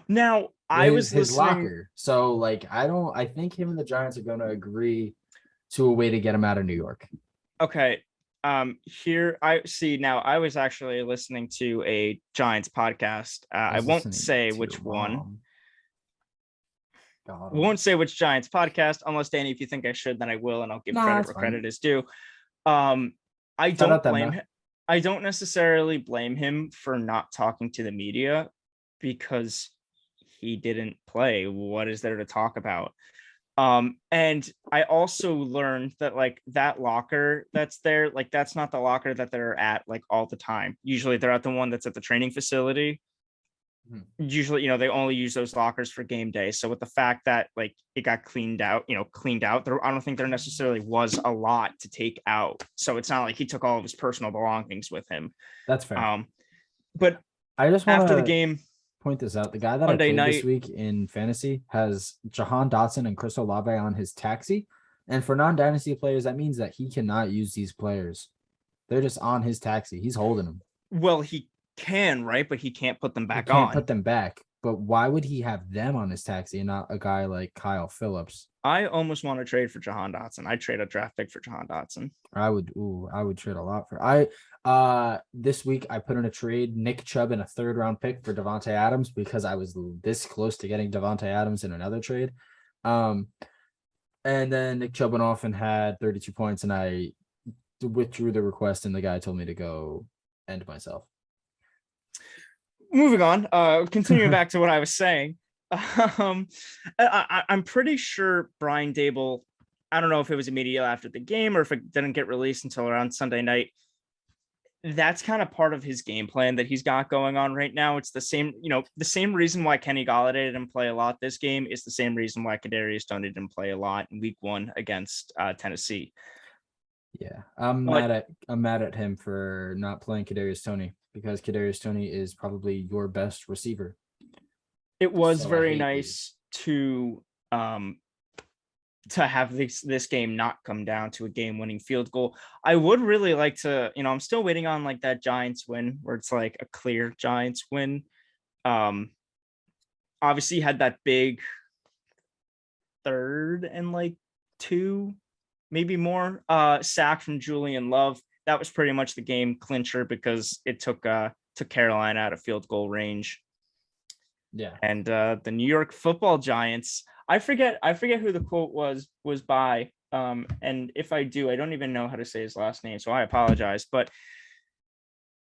Now I was his locker. So I think him and the Giants are gonna agree to a way to get him out of New York. Okay. Here I see now. I was actually listening to a Giants podcast. I won't say which one. Won't say which Giants podcast unless Danny, if you think I should, then I will, and I'll give credit where credit is due. I don't blame him. I don't necessarily blame him for not talking to the media because he didn't play. What is there to talk about? And I also learned that that locker that's there, that's not the locker that they're at all the time. Usually they're at the one that's at the training facility. Usually, they only use those lockers for game day. So with the fact that it got cleaned out, there, I don't think there necessarily was a lot to take out. So it's not like he took all of his personal belongings with him. That's fair. But I just after the game, point this out. The guy that Monday I played this week in fantasy has Jahan Dotson and Chris Olave on his taxi. And for non-dynasty players, that means that he cannot use these players. They're just on his taxi. He's holding them. Well, he can, right? But he can't put them back on. Put them back. But why would he have them on his taxi and not a guy like Kyle Phillips? I almost want to trade for Jahan Dotson. I'd trade a draft pick for Jahan Dotson. I would trade a lot for this week I put in a trade Nick Chubb and a 3rd round pick for Davante Adams because I was this close to getting Davante Adams in another trade. And then Nick Chubb went off and had 32 points and I withdrew the request and the guy told me to go end myself. Moving on, continuing back to what I was saying. I'm pretty sure Brian Daboll, I don't know if it was immediately after the game or if it didn't get released until around Sunday night. That's kind of part of his game plan that he's got going on right now. It's the same, the same reason why Kenny Golladay didn't play a lot this game is the same reason why Kadarius Toney didn't play a lot in week 1 against Tennessee. Yeah, I'm mad at him for not playing Kadarius Toney because Kadarius Toney is probably your best receiver. It was very nice to have this game not come down to a game-winning field goal. I would really like to, I'm still waiting on that Giants win where it's a clear Giants win. Obviously had that big 3rd and 2, maybe more, sack from Julian Love. That was pretty much the game clincher because it took Carolina out of field goal range. Yeah. And the New York Football Giants, I forget who the quote was by. And if I do, I don't even know how to say his last name, so I apologize. But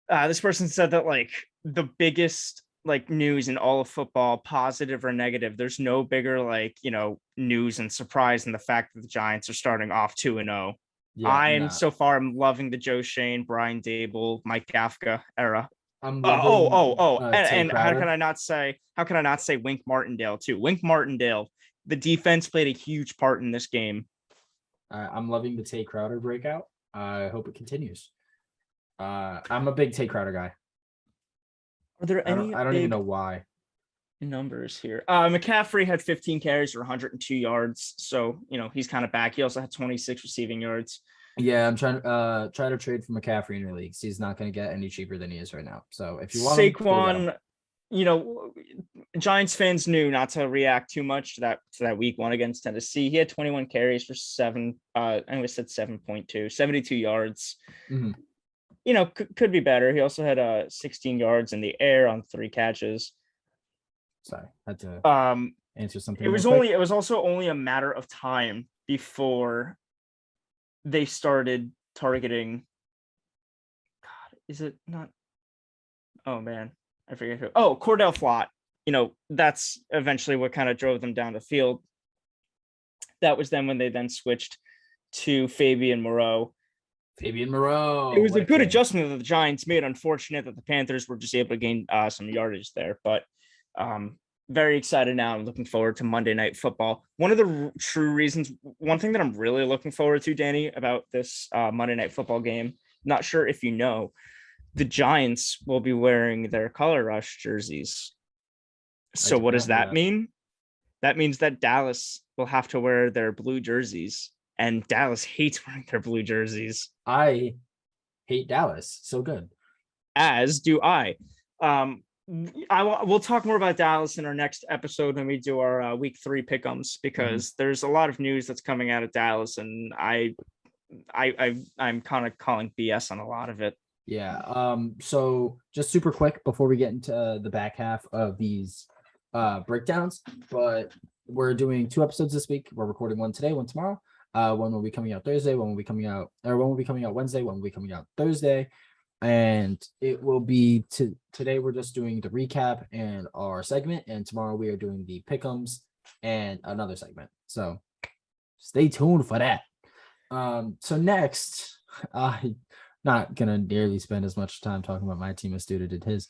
this person said that the biggest like news in all of football, positive or negative. There's no bigger like, news and surprise than the fact that the Giants are starting off 2-0. Yeah, I'm nah. so far I'm loving the Joe Shane, Brian Dable, Mike Kafka era. I'm Oh, loving oh, oh, Tay and Crowder. how can I not say Wink Martindale too? Wink Martindale, the defense played a huge part in this game. I'm loving the Tay Crowder breakout. I hope it continues. I'm a big Tay Crowder guy. Are there any I don't even big know why. numbers here? McCaffrey had 15 carries for 102 yards, so he's kind of back. He also had 26 receiving yards. Yeah, I'm trying to trade for McCaffrey in your leagues. He's not going to get any cheaper than he is right now. So if you want him, go get him. Saquon, Giants fans knew not to react too much to that week one against Tennessee. He had 21 carries for I always said 7.2, 72 yards. Mhm. Could be better. He also had 16 yards in the air on 3 catches. Sorry, had to answer something. It was also only a matter of time before they started targeting. God, is it not? Oh man, I forget who. Oh, Cordell Flott. That's eventually what kind of drove them down the field. That was then when they then switched to Fabian Moreau. Fabian Moreau. It was a good adjustment that the Giants made. Unfortunate that the Panthers were just able to gain some yardage there, but very excited now. I'm looking forward to Monday Night Football. One of the true reasons, one thing that I'm really looking forward to, Danny, about this Monday Night Football game, not sure if you know, the Giants will be wearing their Color Rush jerseys. So what does that mean? That means that Dallas will have to wear their blue jerseys, and Dallas hates wearing their blue jerseys. I hate Dallas. So good. As do I. We'll talk more about Dallas in our next episode when we do our week 3 pick'ems, because there's a lot of news that's coming out of Dallas, and I'm kind of calling BS on a lot of it. Yeah. So just super quick before we get into the back half of these breakdowns, but we're doing 2 episodes this week. We're recording one today, one tomorrow. One will be coming out Thursday, one will be coming out Wednesday, one will be coming out Thursday. And it will be today we're just doing the recap and our segment, and tomorrow we are doing the pick'ems and another segment. So stay tuned for that. So next, I not gonna nearly spend as much time talking about my team as Studa did his.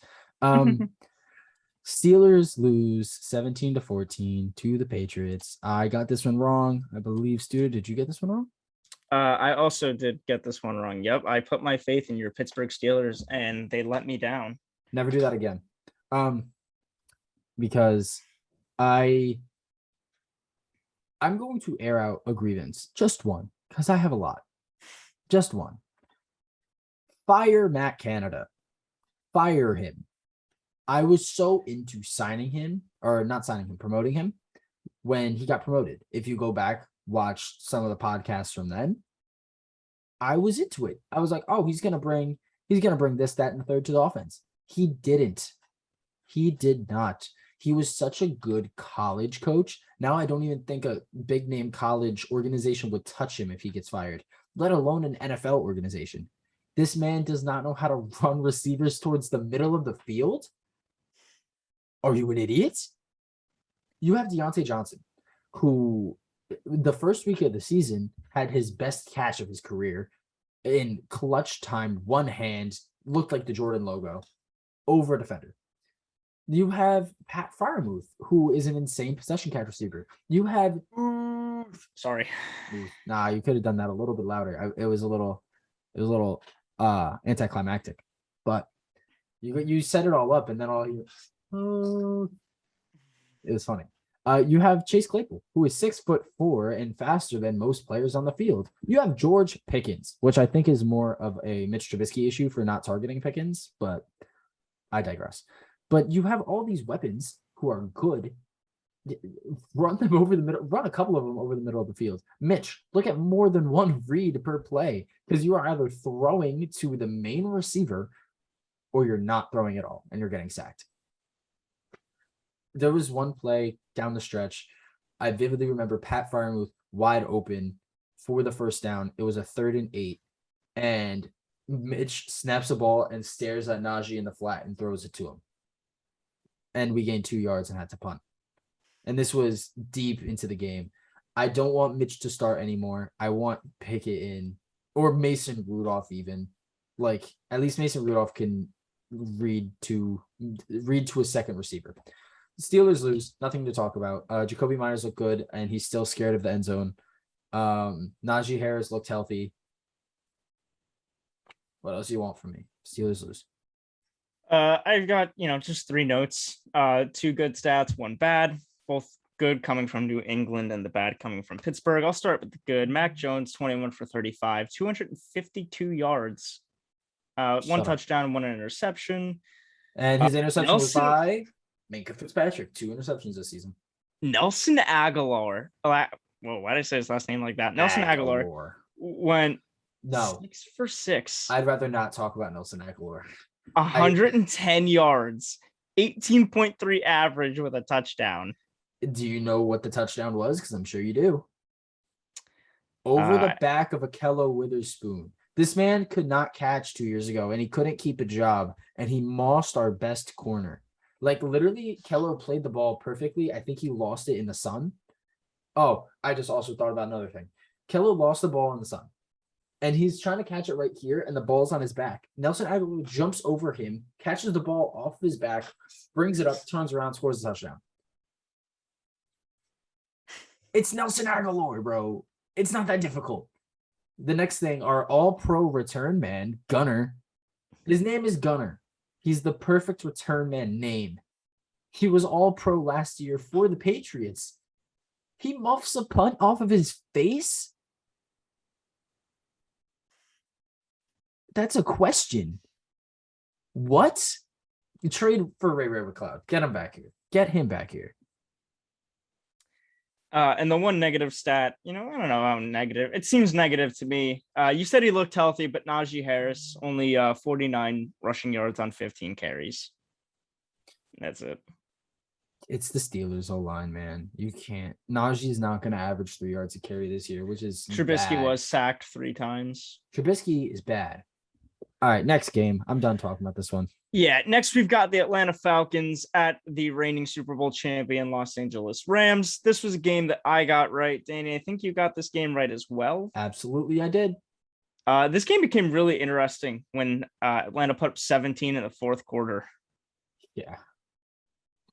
Steelers lose 17-14 to the Patriots. I got this one wrong. I believe, Studa, did you get this one wrong? I also did get this one wrong. Yep, I put my faith in your Pittsburgh Steelers, and they let me down. Never do that again. Because I'm going to air out a grievance, just one, because I have a lot. Just one. Fire Matt Canada. Fire him. I was so into signing him, or not signing him, promoting him when he got promoted. If you go back, watch some of the podcasts from then, I was into it. I was like, oh, he's gonna bring this, that, and the third to the offense. He didn't. He did not. He was such a good college coach. Now I don't even think a big name college organization would touch him if he gets fired, let alone an NFL organization. This man does not know how to run receivers towards the middle of the field. Are you an idiot? You have Deontay Johnson, who the first week of the season had his best catch of his career in clutch time, one hand, looked like the Jordan logo, over a defender. You have Pat Freiermuth, who is an insane possession catch receiver. You have sorry. Nah, you could have done that a little bit louder. It was a little anticlimactic. But you set it all up, and then all you it was funny. You have Chase Claypool, who is 6'4" and faster than most players on the field. You have George Pickens, which I think is more of a Mitch Trubisky issue for not targeting Pickens, but I digress. But you have all these weapons who are good. Run them over the middle, run a couple of them over the middle of the field. Mitch, look at more than one read per play, because you are either throwing to the main receiver or you're not throwing at all and you're getting sacked. There was one play down the stretch. I vividly remember Pat Freiermuth wide open for the first down. It was a 3rd and 8, and Mitch snaps the ball and stares at Najee in the flat and throws it to him. and we gained 2 yards and had to punt. And this was deep into the game. I don't want Mitch to start anymore. I want Pickett in, or Mason Rudolph even. Like, at least Mason Rudolph can read to a second receiver. Steelers lose, nothing to talk about. Jacoby Myers looked good, and he's still scared of the end zone. Najee Harris looked healthy. What else do you want from me? Steelers lose. I've got, just 3 notes. 2 good stats, 1 bad. Both good coming from New England and the bad coming from Pittsburgh. I'll start with the good. Mac Jones, 21 for 35, 252 yards. 1 touchdown, 1 interception. And his interception was by Minkah Fitzpatrick. 2 interceptions this season. Nelson Aguilar. Why did I say his last name like that? Nelson Aguilar went 6 for 6. I'd rather not talk about Nelson Aguilar. 110 yards, 18.3 average with a touchdown. Do you know what the touchdown was? Because I'm sure you do. Over the back of Akello Witherspoon. This man could not catch 2 years ago, and he couldn't keep a job, and he mossed our best corner. Like, literally, Kello played the ball perfectly. I think he lost it in the sun. Oh, I just also thought about another thing. Kello lost the ball in the sun, and he's trying to catch it right here, and the ball's on his back. Nelson Aguilar jumps over him, catches the ball off his back, brings it up, turns around, scores a touchdown. It's Nelson Aguilar, bro. It's not that difficult. The next thing, our all-pro return man, Gunner. His name is Gunner. He's the perfect return man name. He was all-pro last year for the Patriots. He muffs a punt off of his face? That's a question. What? You trade for Ray McCloud. Get him back here. Get him back here. And the one negative stat, I don't know how negative. It seems negative to me. You said he looked healthy, but Najee Harris only 49 rushing yards on 15 carries. That's it. It's the Steelers O-line, man. You can't. Najee's not going to average 3 yards a carry this year, which is Trubisky bad. was sacked 3 times. Trubisky is bad. All right, next game. I'm done talking about this one. Yeah, next we've got the Atlanta Falcons at the reigning Super Bowl champion Los Angeles Rams. This was a game that I got right. Danny, I think you got this game right as well. Absolutely, I did. This game became really interesting when Atlanta put up 17 in the 4th quarter. Yeah.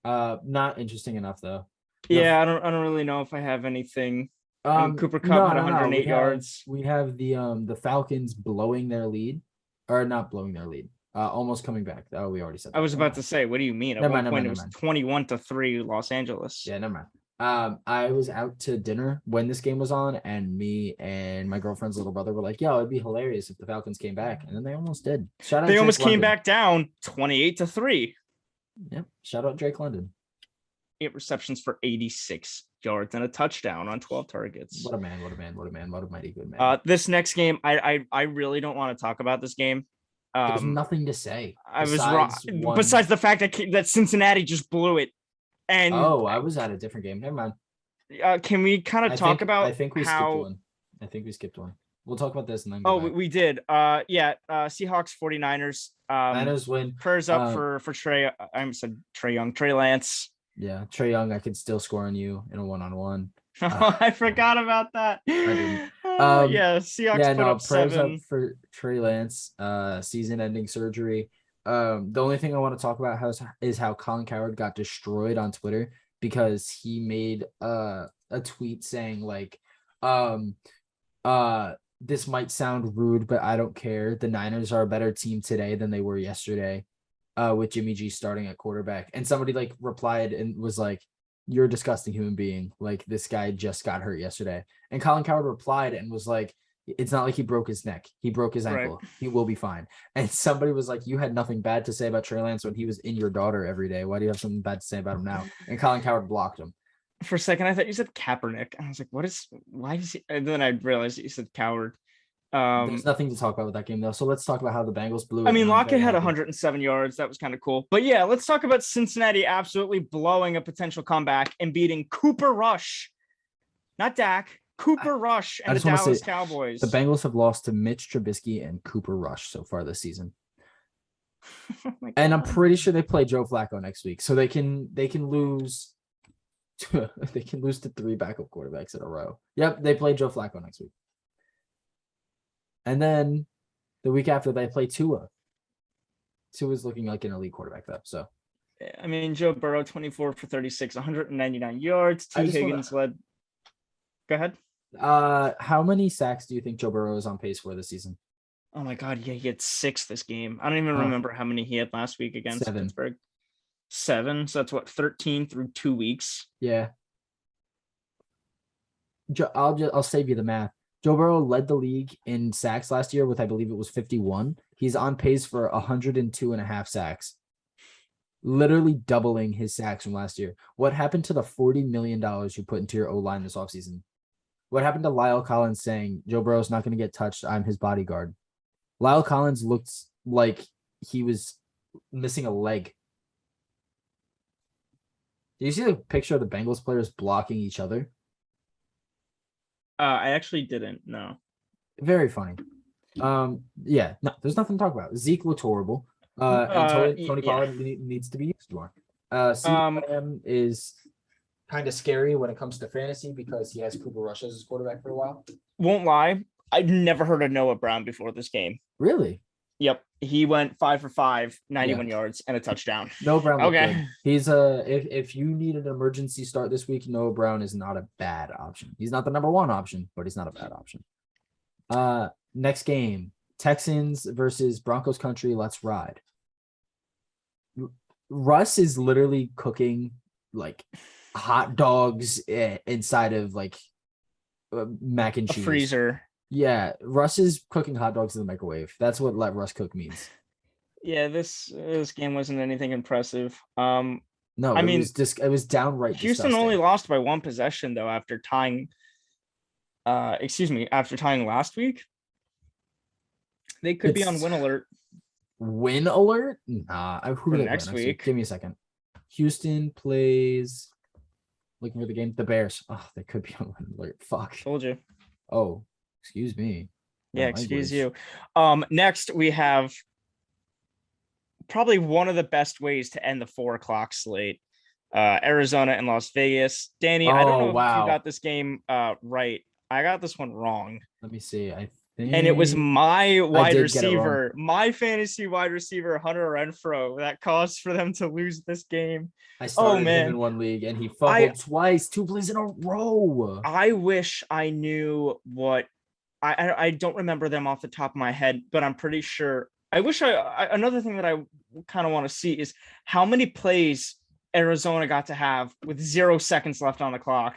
Not interesting enough though. Yeah, I don't really know if I have anything. Cooper Kupp had 108 yards. We have the Falcons blowing their lead, or not blowing their lead. Almost coming back. Oh, we already said that. I was about to say, what do you mean? At one point, it was 21-3 Los Angeles. Yeah, never mind. I was out to dinner when this game was on, and me and my girlfriend's little brother were like, "Yo, it'd be hilarious if the Falcons came back," and then they almost did. They almost came back down 28-3. Yep. Shout out Drake London. 8 receptions for 86 yards and a touchdown on 12 targets. What a man! What a man! What a man! What a mighty good man. This next game, I really don't want to talk about this game. There's nothing to say. I was wrong. Besides the fact that Cincinnati just blew it. And I was at a different game. Never mind. Can we kind of talk about? I think we skipped one. We'll talk about this and then. We did. Seahawks 49ers. Niners win. Prayers up for Trey. I said Trey Young. Trey Lance. Yeah, Trey Young. I could still score on you in a 1-on-1. I forgot about that. I didn't. Seahawks put up 7. Up for Trey Lance, season-ending surgery. The only thing I want to talk about is how Colin Cowherd got destroyed on Twitter because he made a tweet saying like, this might sound rude, but I don't care. The Niners are a better team today than they were yesterday, with Jimmy G starting at quarterback. And somebody like replied and was like, "You're a disgusting human being. Like, this guy just got hurt yesterday." And Colin Cowherd replied and was like, "It's not like he broke his neck. He broke his ankle. Right. He will be fine." And somebody was like, "You had nothing bad to say about Trey Lance when he was in your daughter every day. Why do you have something bad to say about him now?" And Colin Cowherd blocked him. For a second, I thought you said Kaepernick. I was like, why is he? And then I realized you said Cowherd. There's nothing to talk about with that game though. So let's talk about how the Bengals blew. I mean, Lockett had 107 yards. That was kind of cool. But yeah, let's talk about Cincinnati absolutely blowing a potential comeback and beating Cooper Rush, not Dak. Cooper Rush and the Dallas Cowboys. The Bengals have lost to Mitch Trubisky and Cooper Rush so far this season. Oh my And I'm God. pretty sure they play Joe Flacco next week, so they can lose. They can lose to 3 backup quarterbacks in a row. Yep, they play Joe Flacco next week, and then the week after they play Tua. Tua's looking like an elite quarterback though. So I mean, Joe Burrow, 24 for 36, 199 yards. I T. just wanna- Higgins led. Go ahead. how many sacks do you think Joe Burrow is on pace for this season? Oh my God, yeah, he had 6 this game. I don't even Oh. remember how many he had last week against 7. Pittsburgh. 7. So that's what, 13 through 2 weeks. Yeah. I'll save you the math. Joe Burrow led the league in sacks last year with, I believe it was 51. He's on pace for 102 and a half sacks. Literally doubling his sacks from last year. What happened to the $40 million you put into your O-line this offseason? What happened to Lyle Collins saying Joe Burrow's not going to get touched? I'm his bodyguard. Lyle Collins looked like he was missing a leg. Do you see the picture of the Bengals players blocking each other? I actually didn't. No. Very funny. Yeah, no, there's nothing to talk about. Zeke looked horrible. And Tony yeah. Pollard needs to be used more. CeeDee Lamb is kind of scary when it comes to fantasy because he has Cooper Rush as his quarterback for a while. Won't lie, I'd never heard of Noah Brown before this game. Really? Yep, he went 5 for 5, 91 yards and a touchdown. Noah Brown. Okay. Good. He's if you need an emergency start this week, Noah Brown is not a bad option. He's not the number 1 option, but he's not a bad option. Next game, Texans versus Broncos country. Let's ride. Russ is literally cooking like hot dogs inside of like mac and A cheese. freezer. Yeah, Russ is cooking hot dogs in the microwave. That's what let Russ cook means. Yeah, this game wasn't anything impressive. No, I mean, it was downright Houston disgusting. only lost by 1 possession though after tying. After tying last week. They could be on win alert. Win alert? Nah, who For do they next play week. Give me a second. Houston plays. Looking for the game. The Bears. Oh, they could be on win alert. Fuck. Told you. Oh, excuse me. Yeah, excuse you. Next we have probably one of the best ways to end the 4 o'clock slate. Arizona and Las Vegas. Danny, I don't know if you got this game right. I got this one wrong. Let me see. And it was my wide receiver, my fantasy wide receiver, Hunter Renfrow, that caused for them to lose this game. I started him in one league and he fumbled twice, 2 plays in a row. I wish I knew what I don't remember them off the top of my head, but I'm pretty sure. I wish another thing that I kind of want to see is how many plays Arizona got to have with 0 seconds left on the clock.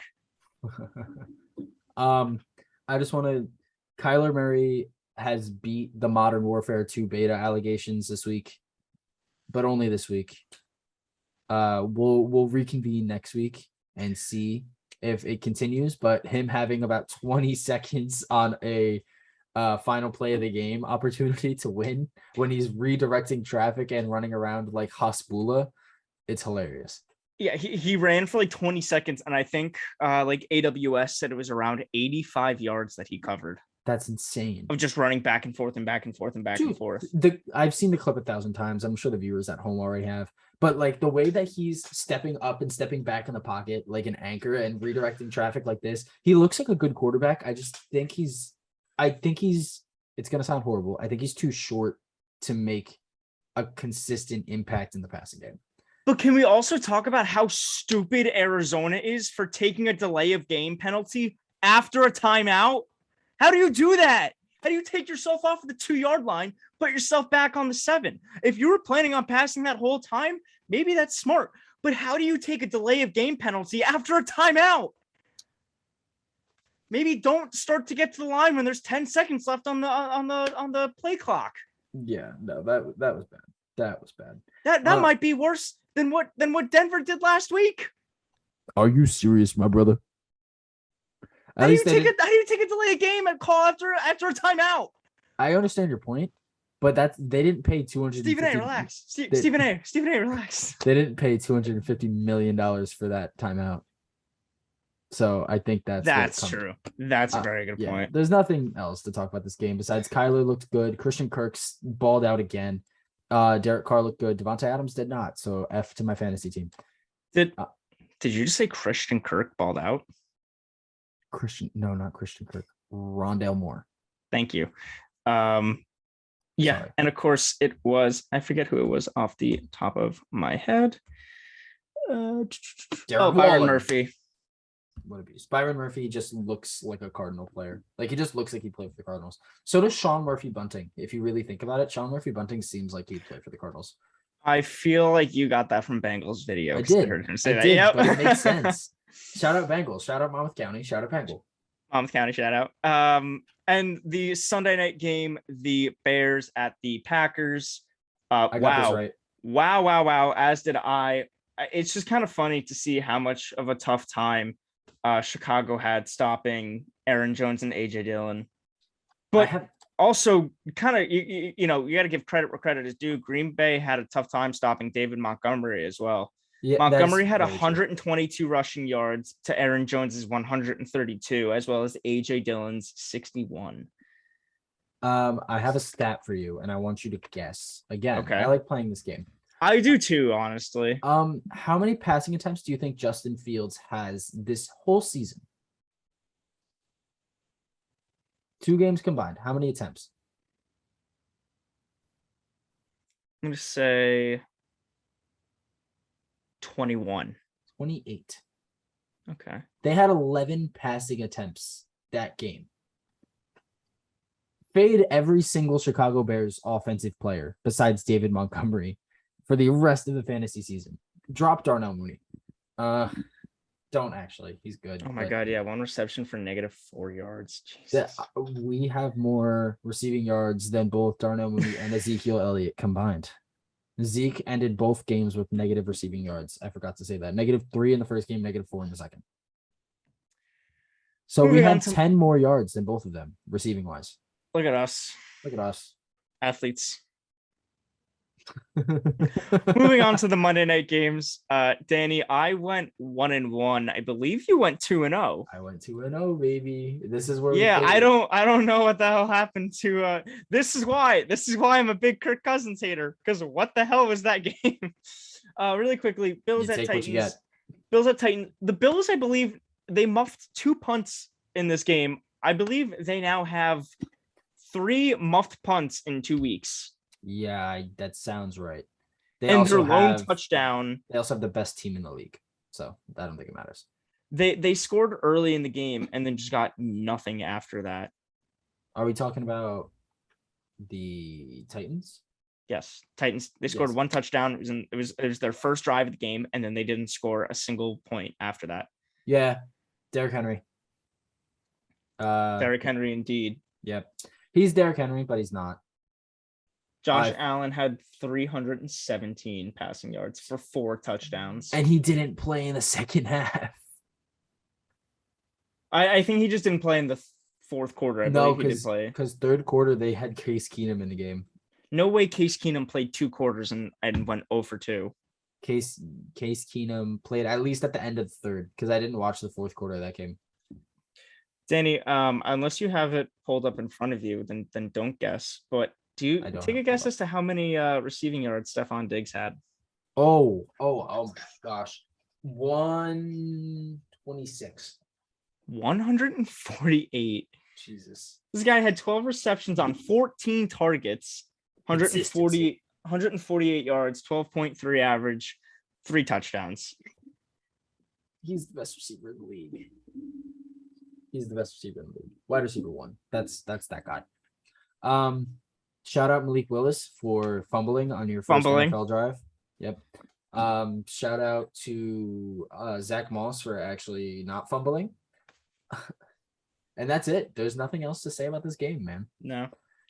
I just want to. Kyler Murray has beat the Modern Warfare 2 beta allegations this week, but only this week. We'll reconvene next week and see if it continues. But him having about 20 seconds on a final play of the game opportunity to win when he's redirecting traffic and running around like Hasbullah, it's hilarious. Yeah, he ran for like 20 seconds, and I think like AWS said it was around 85 yards that he covered. That's insane. Of just running back and forth and back and forth and back and forth. I've seen the clip 1,000 times. I'm sure the viewers at home already have. But like the way that he's stepping up and stepping back in the pocket like an anchor and redirecting traffic like this, he looks like a good quarterback. I think he's it's gonna sound horrible. I think he's too short to make a consistent impact in the passing game. But can we also talk about how stupid Arizona is for taking a delay of game penalty after a timeout? How do you do that? How do you take yourself off of the 2-yard line, put yourself back on the 7? If you were planning on passing that whole time, maybe that's smart. But how do you take a delay of game penalty after a timeout? Maybe don't start to get to the line when there's 10 seconds left on the play clock. Yeah, no, that was bad. That was bad. That might be worse than what Denver did last week. Are you serious, my brother? How do you take a delay a game and call after a timeout? I understand your point, but they didn't pay $250. Stephen A, relax. Stephen A, relax. They didn't pay $250 million for that timeout. So I think that's true. That's a very good point. There's nothing else to talk about this game besides Kyler looked good. Christian Kirk's balled out again. Derek Carr looked good. Devontae Adams did not. So F to my fantasy team. Did Uh, did you just say Christian Kirk balled out? No, not Christian Kirk. Rondale Moore. Thank you. Yeah, Sorry. and of course it was, I forget who it was off the top of my head. Darren Byron Waller. Murphy. What a beast. Byron Murphy just looks like a Cardinal player. Like he just looks like he played for the Cardinals. So does Sean Murphy Bunting. If you really think about it, Sean Murphy Bunting seems like he'd play for the Cardinals. I feel like you got that from Bengals video. I 'cause did. heard him say I that. did, Yep. but it makes sense. Shout out Bengals. Shout out Monmouth County. Shout out Bengal. Monmouth County shout out. And the Sunday night game, the Bears at the Packers. I got this right. Wow. As did I. It's just kind of funny to see how much of a tough time Chicago had stopping Aaron Jones and AJ Dillon. But also kind of, you know, you got to give credit where credit is due. Green Bay had a tough time stopping David Montgomery as well. Yeah, Montgomery had 122 rushing yards to Aaron Jones's 132, as well as AJ Dillon's 61. I have a stat for you, and I want you to guess. Again, Okay. I like playing this game. I do too, honestly. How many passing attempts do you think Justin Fields has this whole season? 2 games combined. How many attempts? I'm going to say 21. 28. Okay. They had 11 passing attempts that game. Fade every single Chicago Bears offensive player besides David Montgomery for the rest of the fantasy season. Drop Darnell Mooney. Don't actually. He's good. Oh my God. Yeah. 1 reception for -4 yards. Jesus. We have more receiving yards than both Darnell Mooney and Ezekiel Elliott combined. Zeke ended both games with negative receiving yards. I forgot to say that. -3 in the first game, -4 in the second. So we had 10 more yards than both of them, receiving wise. Look at us. Look at us. Athletes. Moving on to the Monday night games. Danny, I went 1-1. I believe you went 2-0. I went 2-0, baby. This is where I don't know what the hell happened to this is why I'm a big Kirk Cousins hater, because what the hell was that game? Really quickly, Bills at Titans. Bills at Titans. The Bills, I believe, they muffed 2 punts in this game. I believe they now have 3 muffed punts in 2 weeks. Yeah, that sounds right. And their lone touchdown. They also have the best team in the league, so I don't think it matters. They scored early in the game and then just got nothing after that. Are we talking about the Titans? Yes, Titans. They scored 1 touchdown. It was their first drive of the game, and then they didn't score a single point after that. Yeah, Derrick Henry. Derrick Henry, indeed. Yep, he's Derrick Henry, but he's not. Josh Allen had 317 passing yards for 4 touchdowns. And he didn't play in the second half. I think he just didn't play in the 4th quarter. I believe he did play. Because 3rd quarter, they had Case Keenum in the game. No way Case Keenum played 2 quarters and went 0 for 2. Case Keenum played at least at the end of the 3rd, because I didn't watch the 4th quarter of that game. Danny, unless you have it pulled up in front of you, then don't guess. But do you take a guess as to how many receiving yards Stephon Diggs had? Oh my gosh. 126. 148. Jesus. This guy had 12 receptions on 14 targets, 148 yards, 12.3 average, 3 touchdowns. He's the best receiver in the league. Wide receiver 1. That's that guy. Shout out Malik Willis for fumbling on your first NFL drive. Yep. Shout out to Zach Moss for actually not fumbling. And that's it. There's nothing else to say about this game, man. No.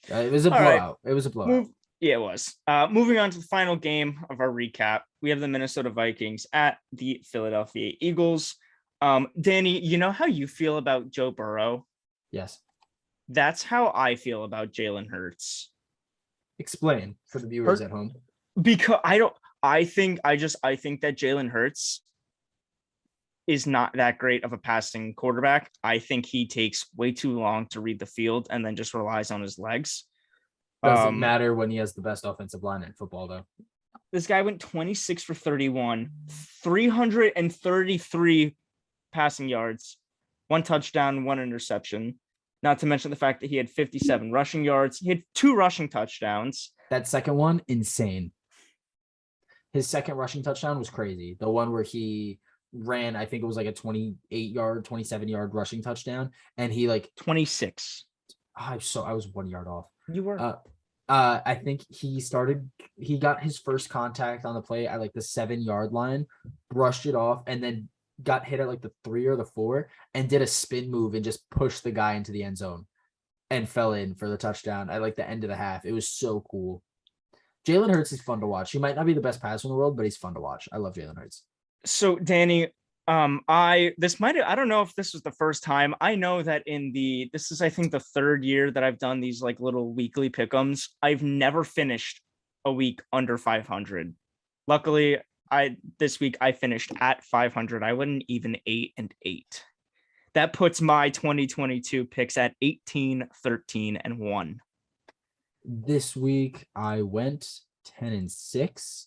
It was a blowout. It was a blowout. Yeah, it was. Moving on to the final game of our recap, we have the Minnesota Vikings at the Philadelphia Eagles. Danny, you know how you feel about Joe Burrow? Yes. That's how I feel about Jalen Hurts. Explain for the viewers at home. Because I think that Jalen Hurts is not that great of a passing quarterback. I think he takes way too long to read the field and then just relies on his legs. Doesn't Um, matter when he has the best offensive line in football, though. this guy went 26 for 31, 333 passing yards, one touchdown, one interception. Not to mention the fact that he had 57 rushing yards. He had 2 rushing touchdowns. That second one, insane. His second rushing touchdown was crazy. The one where he ran, I think it was like a 28-yard, 27-yard rushing touchdown, and he like 26. I was 1 yard off. You were. I think he got his first contact on the play at like the 7-yard line, brushed it off, and then got hit at like the 3 or the 4 and did a spin move and just pushed the guy into the end zone and fell in for the touchdown at like the end of the half. It was so cool. Jalen Hurts is fun to watch. He might not be the best passer in the world, but he's fun to watch. I love Jalen Hurts. So Danny, I don't know if this was the first time. I know that this is I think the 3rd year that I've done these like little weekly pick'ems. I've never finished a week under 500. Luckily, this week I finished at 500. I went even 8-8. That puts my 2022 picks at 18, 13, and 1. This week I went 10-6.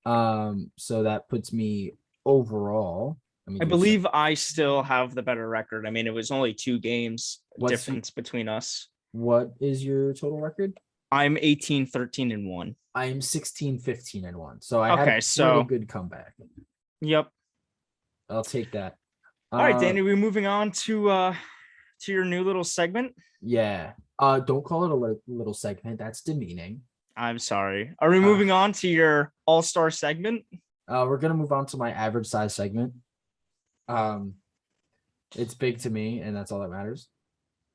So that puts me overall. I believe I still have the better record. I mean, it was only 2 games difference between us. What is your total record? I'm 18, 13, and 1. I'm 16, 15, and 1. So I had a pretty good comeback. Yep. I'll take that. All right, Danny, we're moving on to your new little segment. Yeah. Don't call it a little segment. That's demeaning. I'm sorry. Are we moving on to your all-star segment? We're gonna move on to my average size segment. It's big to me, and that's all that matters.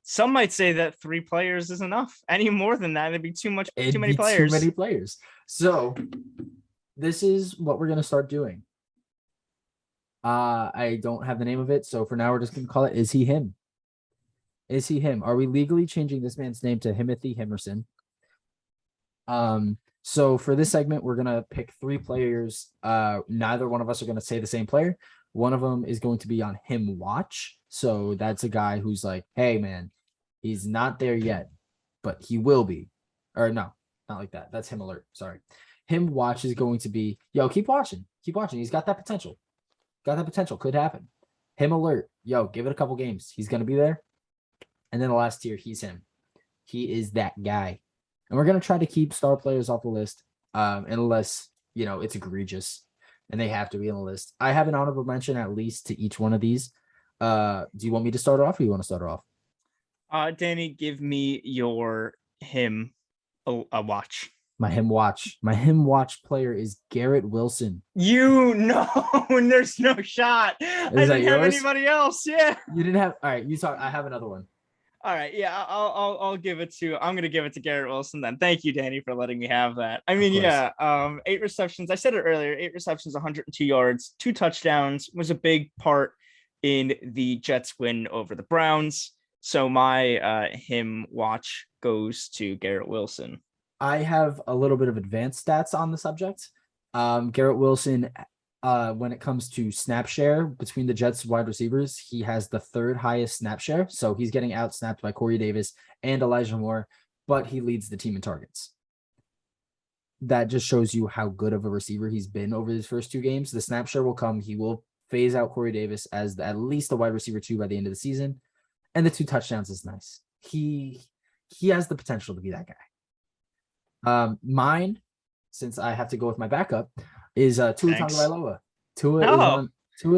Some might say that 3 players is enough. Any more than that, it'd be too many players. Too many players. So this is what we're gonna start doing. I don't have the name of it, so for now we're just gonna call it "Is He Him?" Is he him? Are we legally changing this man's name to Himothy Himerson? So for this segment, we're gonna pick 3 players. Neither one of us are gonna say the same player. One of them is going to be on Him Watch. So that's a guy who's like, hey man, he's not there yet, but he will be. Or no, not like that. That's Him Alert. Sorry. Him Watch is going to be, yo, keep watching. Keep watching. He's got that potential. Could happen. Him Alert. Yo, give it a couple games. He's gonna be there. And then the last tier, he's him. He is that guy. And we're going to try to keep star players off the list unless, it's egregious and they have to be on the list. I have an honorable mention at least to each one of these. Do you want me to start off or you want to start off? Danny, give me your him a watch. My him watch player is Garrett Wilson. And there's no shot. I didn't have anybody else. Yeah. You didn't have. All right. You talk. I have another one. All right, yeah, I'm gonna give it to Garrett Wilson then. Thank you, Danny, for letting me have that. I mean, 8 receptions. I said it earlier, 8 receptions, 102 yards, 2 touchdowns, was a big part in the Jets win over the Browns. So my him watch goes to Garrett Wilson. I have a little bit of advanced stats on the subject. Garrett Wilson, when it comes to snap share between the Jets wide receivers, he has the 3rd highest snap share. So he's getting out snapped by Corey Davis and Elijah Moore, but he leads the team in targets. That just shows you how good of a receiver he's been over his first 2 games. The snap share will come. He will phase out Corey Davis as at least the wide receiver 2 by the end of the season. And the 2 touchdowns is nice. He has the potential to be that guy. Mine, since I have to go with my backup, is Tua Tagovailoa. Tua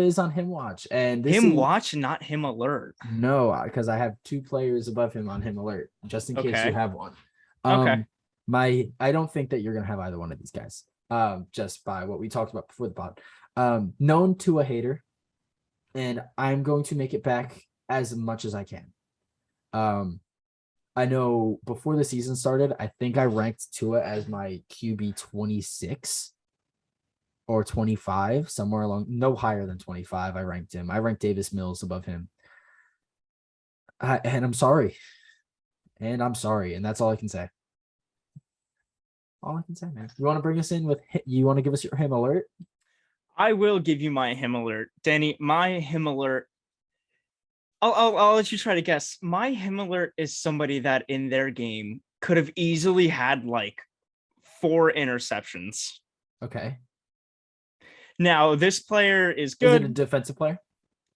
is on Him Watch, and Watch, not Him Alert. No, because I have 2 players above him on Him Alert, just in case you have one. Okay. I don't think that you're gonna have either one of these guys. Just by what we talked about before the pod. Known to a hater, and I'm going to make it back as much as I can. I know before the season started, I think I ranked Tua as my QB 26 or 25, somewhere along, no higher than 25. I ranked him. I ranked Davis Mills above him. And I'm sorry. And that's all I can say. Man. You want to bring us in with, you want to give us your Him Alert? I will give you my Him Alert. Danny, my Him Alert, I'll let you try to guess. My Him Alert is somebody that in their game could have easily had like 4 interceptions. Okay. Now, this player is Is it a good. defensive player?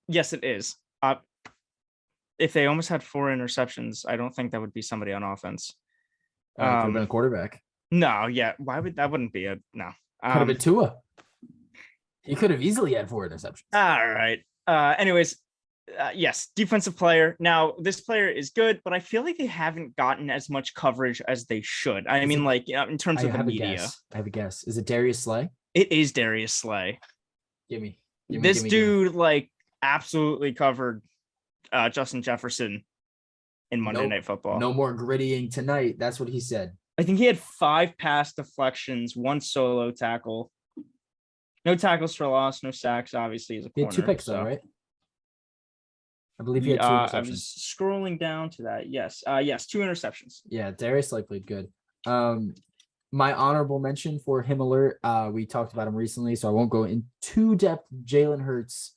Yes, it is. If they almost had 4 interceptions, I don't think that would be somebody on offense. Could have been a quarterback. No, yeah. Why would that wouldn't be a no? Could have been Tua. He could have easily had 4 interceptions. All right. Anyways, yes, defensive player. Now, this player is good, but I feel like they haven't gotten as much coverage as they should. I mean, like, in terms of the media. I have a guess. Is it Darius Slay? It is Darius Slay. Give me. This dude, like, absolutely covered Justin Jefferson in Monday Night Football. No more grittying tonight. That's what he said. I think he had 5 pass deflections, 1 solo tackle. No tackles for loss, no sacks, obviously, as a corner. He had 2 picks, though, right? I believe he had 2 interceptions. I was scrolling down to that. Yes. Yes, 2 interceptions. Yeah, Darius Slay played good. My honorable mention for him alert. We talked about him recently, so I won't go in too depth. Jalen Hurts.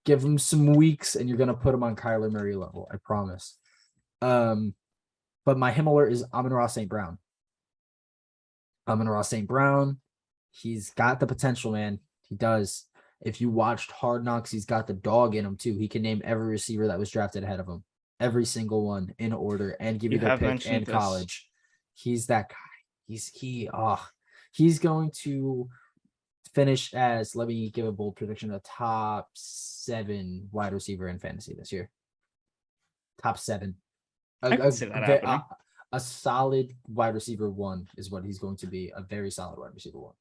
Give him some weeks, and you're gonna put him on Kyler Murray level. I promise. But my him alert is Amon-Ra St. Brown. Amon-Ra St. Brown. He's got the potential, man. He does. If you watched Hard Knocks, he's got the dog in him too. He can name every receiver that was drafted ahead of him, every single one in order, and give you their pick and college. He's that guy. He's going to finish as, let me give a bold prediction, a top 7 wide receiver in fantasy this year. Top 7. I can see that happening. A solid wide receiver 1 is what he's going to be. A very solid wide receiver 1.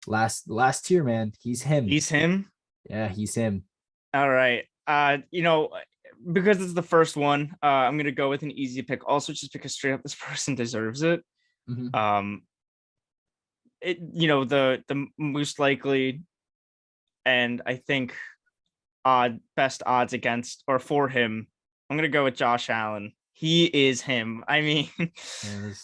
Last tier, man. He's him. He's him. Yeah, he's him. All right. Because it's the first one, I'm gonna go with an easy pick. Also, just because straight up this person deserves it. Mm-hmm. The most likely, and I think best odds against or for him, I'm gonna go with Josh Allen. He is him. I mean,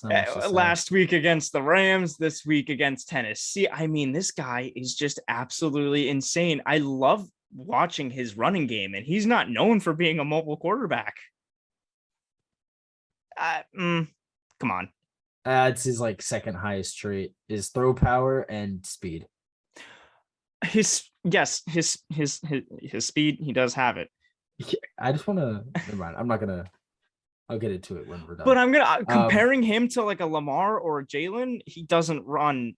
last week against the Rams, this week against Tennessee. I mean, this guy is just absolutely insane. I love watching his running game, and he's not known for being a mobile quarterback. Come on. It's his like second highest trait is throw power and speed. His speed, he does have it. I just want to, never mind. I'm not going to, I'll get into it when we're done. But I'm going to, comparing him to like a Lamar or a Jalen, he doesn't run,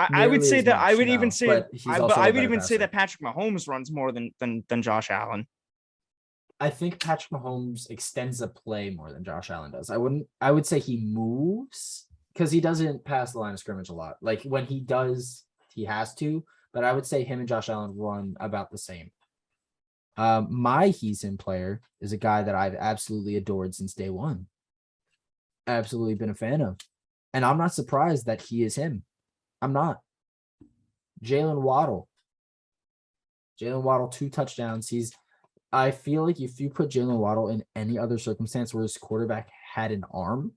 I would say that, I would even say that Patrick Mahomes runs more than Josh Allen. I think Patrick Mahomes extends the play more than Josh Allen does. I would say he moves because he doesn't pass the line of scrimmage a lot. Like when he does, he has to, but I would say him and Josh Allen run about the same. My he's in player is a guy that I've absolutely adored since day one. Absolutely been a fan of. And I'm not surprised that he is him. I'm not. Jalen Waddle. 2 touchdowns. I feel like if you put Jalen Waddle in any other circumstance where his quarterback had an arm,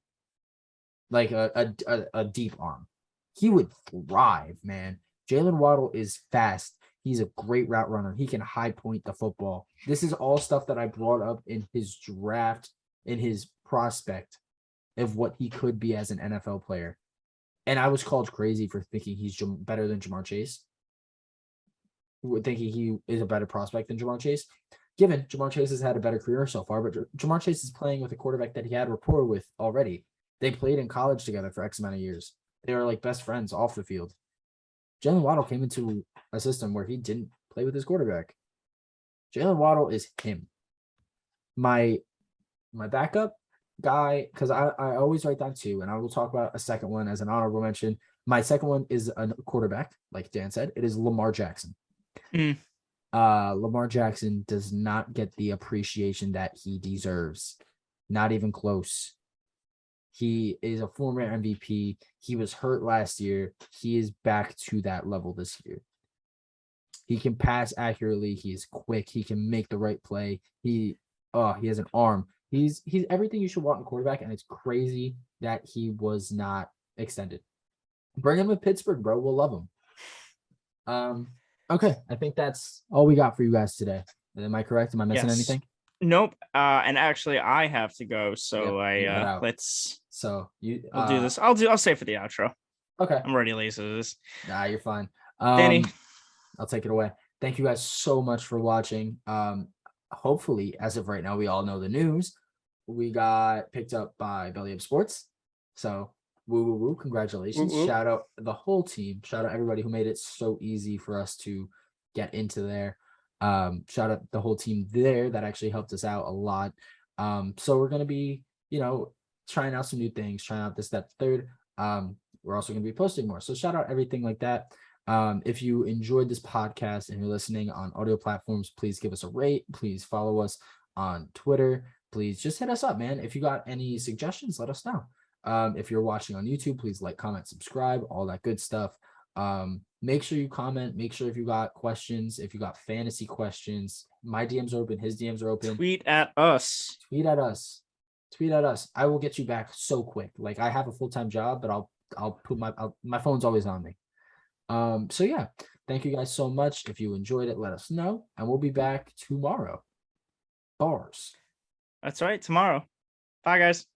like a deep arm, he would thrive, man. Jalen Waddle is fast. He's a great route runner. He can high point the football. This is all stuff that I brought up in his draft, in his prospect of what he could be as an NFL player. And I was called crazy for thinking he's better than Ja'Marr Chase. Thinking he is a better prospect than Ja'Marr Chase. Given Ja'Marr Chase has had a better career so far, but Ja'Marr Chase is playing with a quarterback that he had rapport with already. They played in college together for X amount of years. They were like best friends off the field. Jalen Waddle came into a system where he didn't play with his quarterback. Jalen Waddle is him. My backup guy, because I always write down 2, and I will talk about a second one as an honorable mention. My second one is a quarterback, like Dan said. It is Lamar Jackson. Lamar Jackson does not get the appreciation that he deserves. Not even close. He is a former MVP. He was hurt last year. He is back to that level this year. He can pass accurately. He is quick. He can make the right play. He has an arm. He's everything you should want in quarterback, and it's crazy that he was not extended. Bring him to Pittsburgh, bro. We'll love him. Okay, I think that's all we got for you guys today. Am I correct? Am I missing anything? Nope. And actually, I have to go, so Yep, you head out. let's So we'll do this. I'll stay for the outro. Okay. I'm already late to this. Nah, you're fine. Danny, I'll take it away. Thank you guys so much for watching. Hopefully, as of right now, we all know the news. We got picked up by Belly Up Sports. So woo woo woo. Congratulations. woo. Shout out the whole team. Shout out everybody who made it so easy for us to get into there. Shout out the whole team there that actually helped us out a lot. So we're gonna be, trying out some new things, trying out this, that, third. We're also gonna be posting more. So shout out everything like that. If you enjoyed this podcast and you're listening on audio platforms, please give us a rate. Please follow us on Twitter. Please just hit us up, man. If you got any suggestions, let us know. If you're watching on YouTube, please like, comment, subscribe, all that good stuff. Make sure you comment. Make sure if you got questions, if you got fantasy questions, my DMs are open, his DMs are open. Tweet at us. Tweet at us. Tweet at us. I will get you back so quick. Like, I have a full-time job, but I'll put my phone's always on me. So yeah, thank you guys so much. If you enjoyed it, let us know, and we'll be back tomorrow. Bars. That's right. Tomorrow. Bye, guys.